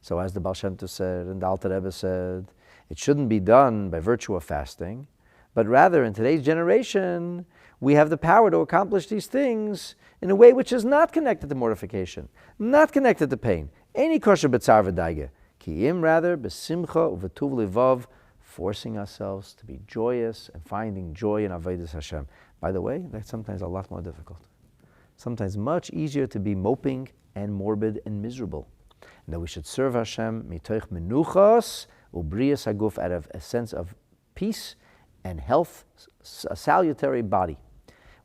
so as the Baal Shem Tov said, and the Alter Rebbe said, it shouldn't be done by virtue of fasting, but rather in today's generation, we have the power to accomplish these things in a way which is not connected to mortification, not connected to pain. Any kosher b'tzar v'daige. Ki'im rather, b'simcha u'v'tuv levav, forcing ourselves to be joyous and finding joy in avodas Hashem. By the way, that's sometimes a lot more difficult. Sometimes much easier to be moping and morbid and miserable. And that we should serve Hashem mitoich menuchos u'briyas haguf, out of a sense of peace and health, a salutary body,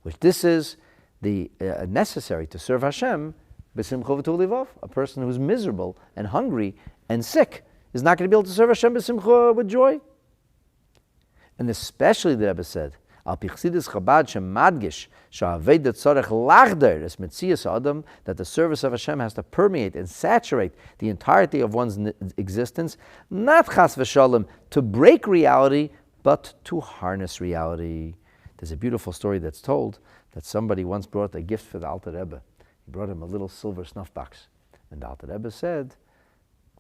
which this is the necessary to serve Hashem. B'simcha v'tuv levav. A person who's miserable and hungry and sick is not going to be able to serve Hashem b'simcha, with joy. And especially the Rebbe said, Al pi chassidus Chabad shemadgish she'aveidah tzorech lachder es metzias adam, that the service of Hashem has to permeate and saturate the entirety of one's existence, not chas v'shalom to break reality, but to harness reality. There's a beautiful story that's told that somebody once brought a gift for the Alter Rebbe. He brought him a little silver snuff box, and the Alter Rebbe said,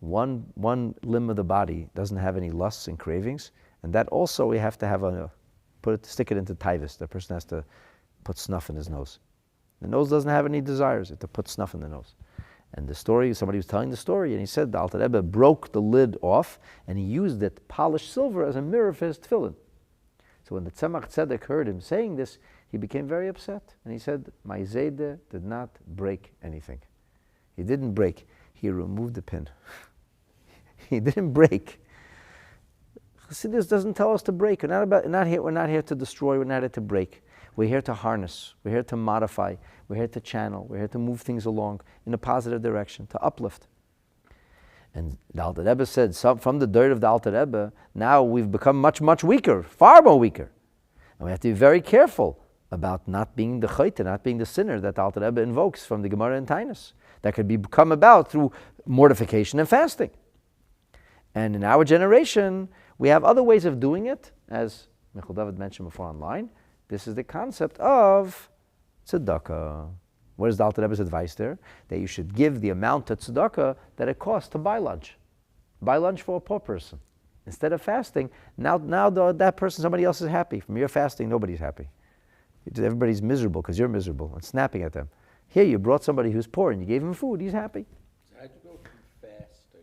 one limb of the body doesn't have any lusts and cravings, and that also we have to have stick it into taivus. The person has to put snuff in his nose. The nose doesn't have any desires. You have to put snuff in the nose. And the story, somebody was telling the story, and he said the Alter Rebbe broke the lid off, and he used it, polished silver, as a mirror for his tefillin. So when the Tzemach Tzedek heard him saying this, he became very upset, and he said, "My Zayde did not break anything. He didn't break. He removed the pin." He didn't break. Chassidus doesn't tell us to break. We're not here to destroy. We're not here to break. We're here to harness. We're here to modify. We're here to channel. We're here to move things along in a positive direction, to uplift. And the Alter Rebbe said, from the dirt of the Alter Rebbe, now we've become much, much weaker, far more weaker. And we have to be very careful about not being the chayte, not being the sinner that the Alter Rebbe invokes from the Gemara and Tainus. That could come about through mortification and fasting. And in our generation, we have other ways of doing it, as Michael David mentioned before online. This is the concept of tzedakah. What is the Alter Rebbe's advice there? That you should give the amount of tzedakah that it costs to buy lunch. Buy lunch for a poor person. Instead of fasting, now that person, somebody else is happy. From your fasting, nobody's happy. Everybody's miserable because you're miserable and snapping at them. Here you brought somebody who's poor and you gave him food, he's happy. So how'd you go from fasting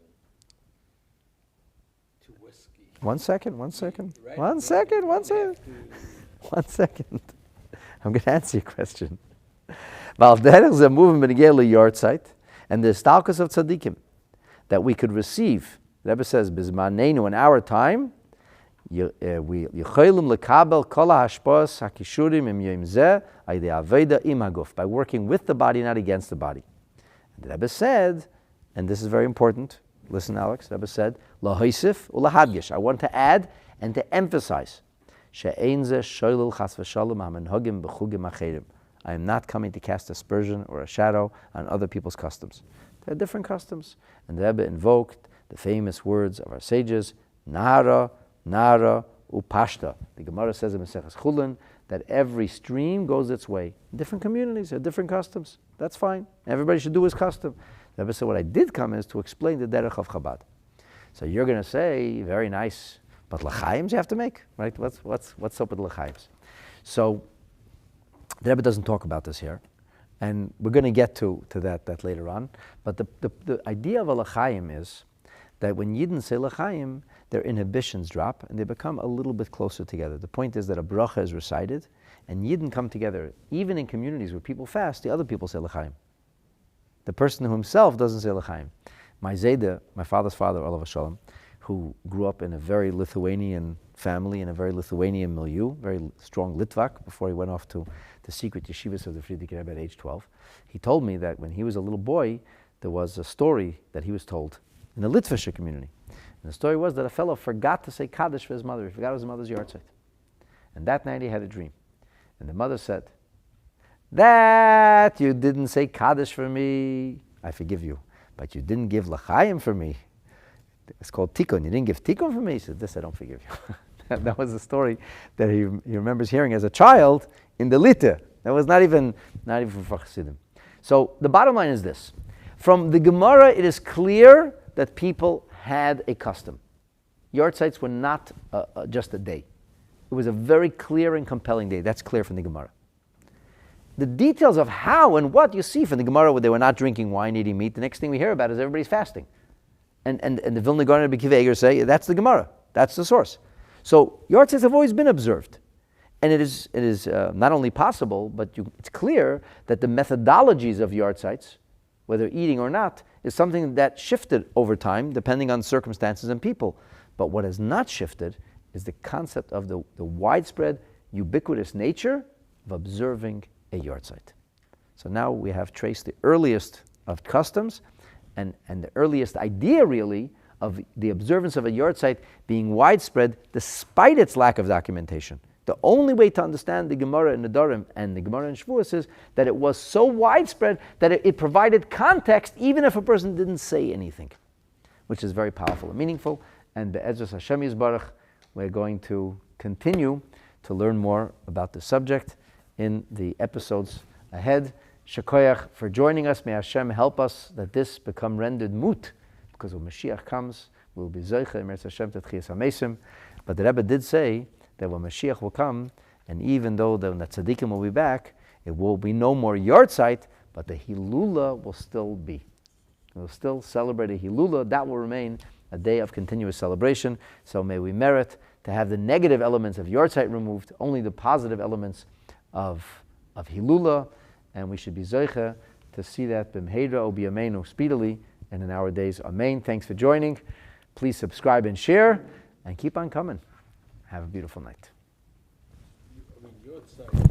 to whiskey? One second. Right? One second. I'm going to answer your question. Well, there is a movement in Yahrzeits and the stalkers of tzaddikim that we could receive. The Rebbe says, "Bizmanenu, in our time, we yicholim lekabel kol hashpos hakishurim im yom zeh aydei aveda im haguf," by working with the body, not against the body. And the Rebbe said, and this is very important. Listen, Alex. The Rebbe said, "Lahoisif ulahadgish." I want to add and to emphasize, she'ein zeh shoylil chas v'shalom hamenhogim b'chugim acherim. I am not coming to cast aspersion or a shadow on other people's customs. There are different customs. And the Rebbe invoked the famous words of our sages, Nara, Upashta. The Gemara says in Masechetot Chulin that every stream goes its way. Different communities have different customs. That's fine. Everybody should do his custom. The Rebbe said, what I did come is to explain the derech of Chabad. So you're going to say, very nice, but l'chaims you have to make, right? What's up with l'chaims? So the Rebbe doesn't talk about this here, and we're going to get to that later on. But the idea of a l'chaim is that when Yidden say l'chaim, their inhibitions drop and they become a little bit closer together. The point is that a bracha is recited, and Yidden come together. Even in communities where people fast, the other people say l'chaim. The person who himself doesn't say l'chaim. My Zayda, my father's father, Olav Shalom, who grew up in a very Lithuanian family, in a very Lithuanian milieu, very strong Litvak, before he went off to the secret yeshivas of the Frierdiker Rebbe at age 12. He told me that when he was a little boy, there was a story that he was told in the Litvische community. And the story was that a fellow forgot to say Kaddish for his mother. He forgot his mother's Yahrtzeit. And that night he had a dream. And the mother said, "That you didn't say Kaddish for me, I forgive you. But you didn't give l'chaim for me. It's called tikkun. You didn't give tikkun for me." He said, "This I don't forgive you." That was the story that he remembers hearing as a child in the Litte. That was not even for Chassidim. So the bottom line is this. From the Gemara, it is clear that people had a custom. Yahrzeits were not just a day. It was a very clear and compelling day. That's clear from the Gemara. The details of how and what you see from the Gemara, where they were not drinking wine, eating meat. The next thing we hear about is everybody's fasting. And the Vilna Gaon and B'Kiv Eiger say, that's the Gemara. That's the source. So Yahrzeits have always been observed. And it is not only possible, but it's clear that the methodologies of Yahrzeits, whether eating or not, is something that shifted over time, depending on circumstances and people. But what has not shifted is the concept of the widespread, ubiquitous nature of observing a Yahrtzeit. So now we have traced the earliest of customs and the earliest idea, really, of the observance of a Yahrtzeit being widespread despite its lack of documentation. The only way to understand the Gemara in Nedarim and the Gemara in Shavuot is that it was so widespread that it provided context even if a person didn't say anything, which is very powerful and meaningful. And Be'ezus Hashem Yisbarach, we're going to continue to learn more about the subject in the episodes ahead. Shekoyach for joining us. May Hashem help us that this become rendered moot, because when Mashiach comes, we'll be Zoicha Eretz Hashem Tetchias HaMesim. But the Rebbe did say that when Mashiach will come, and even though the tzaddikim will be back, it will be no more Yahrtzeit, but the Hilulah will still be. We'll still celebrate a Hilulah. That will remain a day of continuous celebration. So may we merit to have the negative elements of Yahrtzeit removed, only the positive elements of Hilulah, and we should be Zoicha to see that b'mheira o b'yameinu, speedily, and in our days. Amen. Thanks for joining. Please subscribe and share, and keep on coming. Have a beautiful night. I mean, Yahrzeits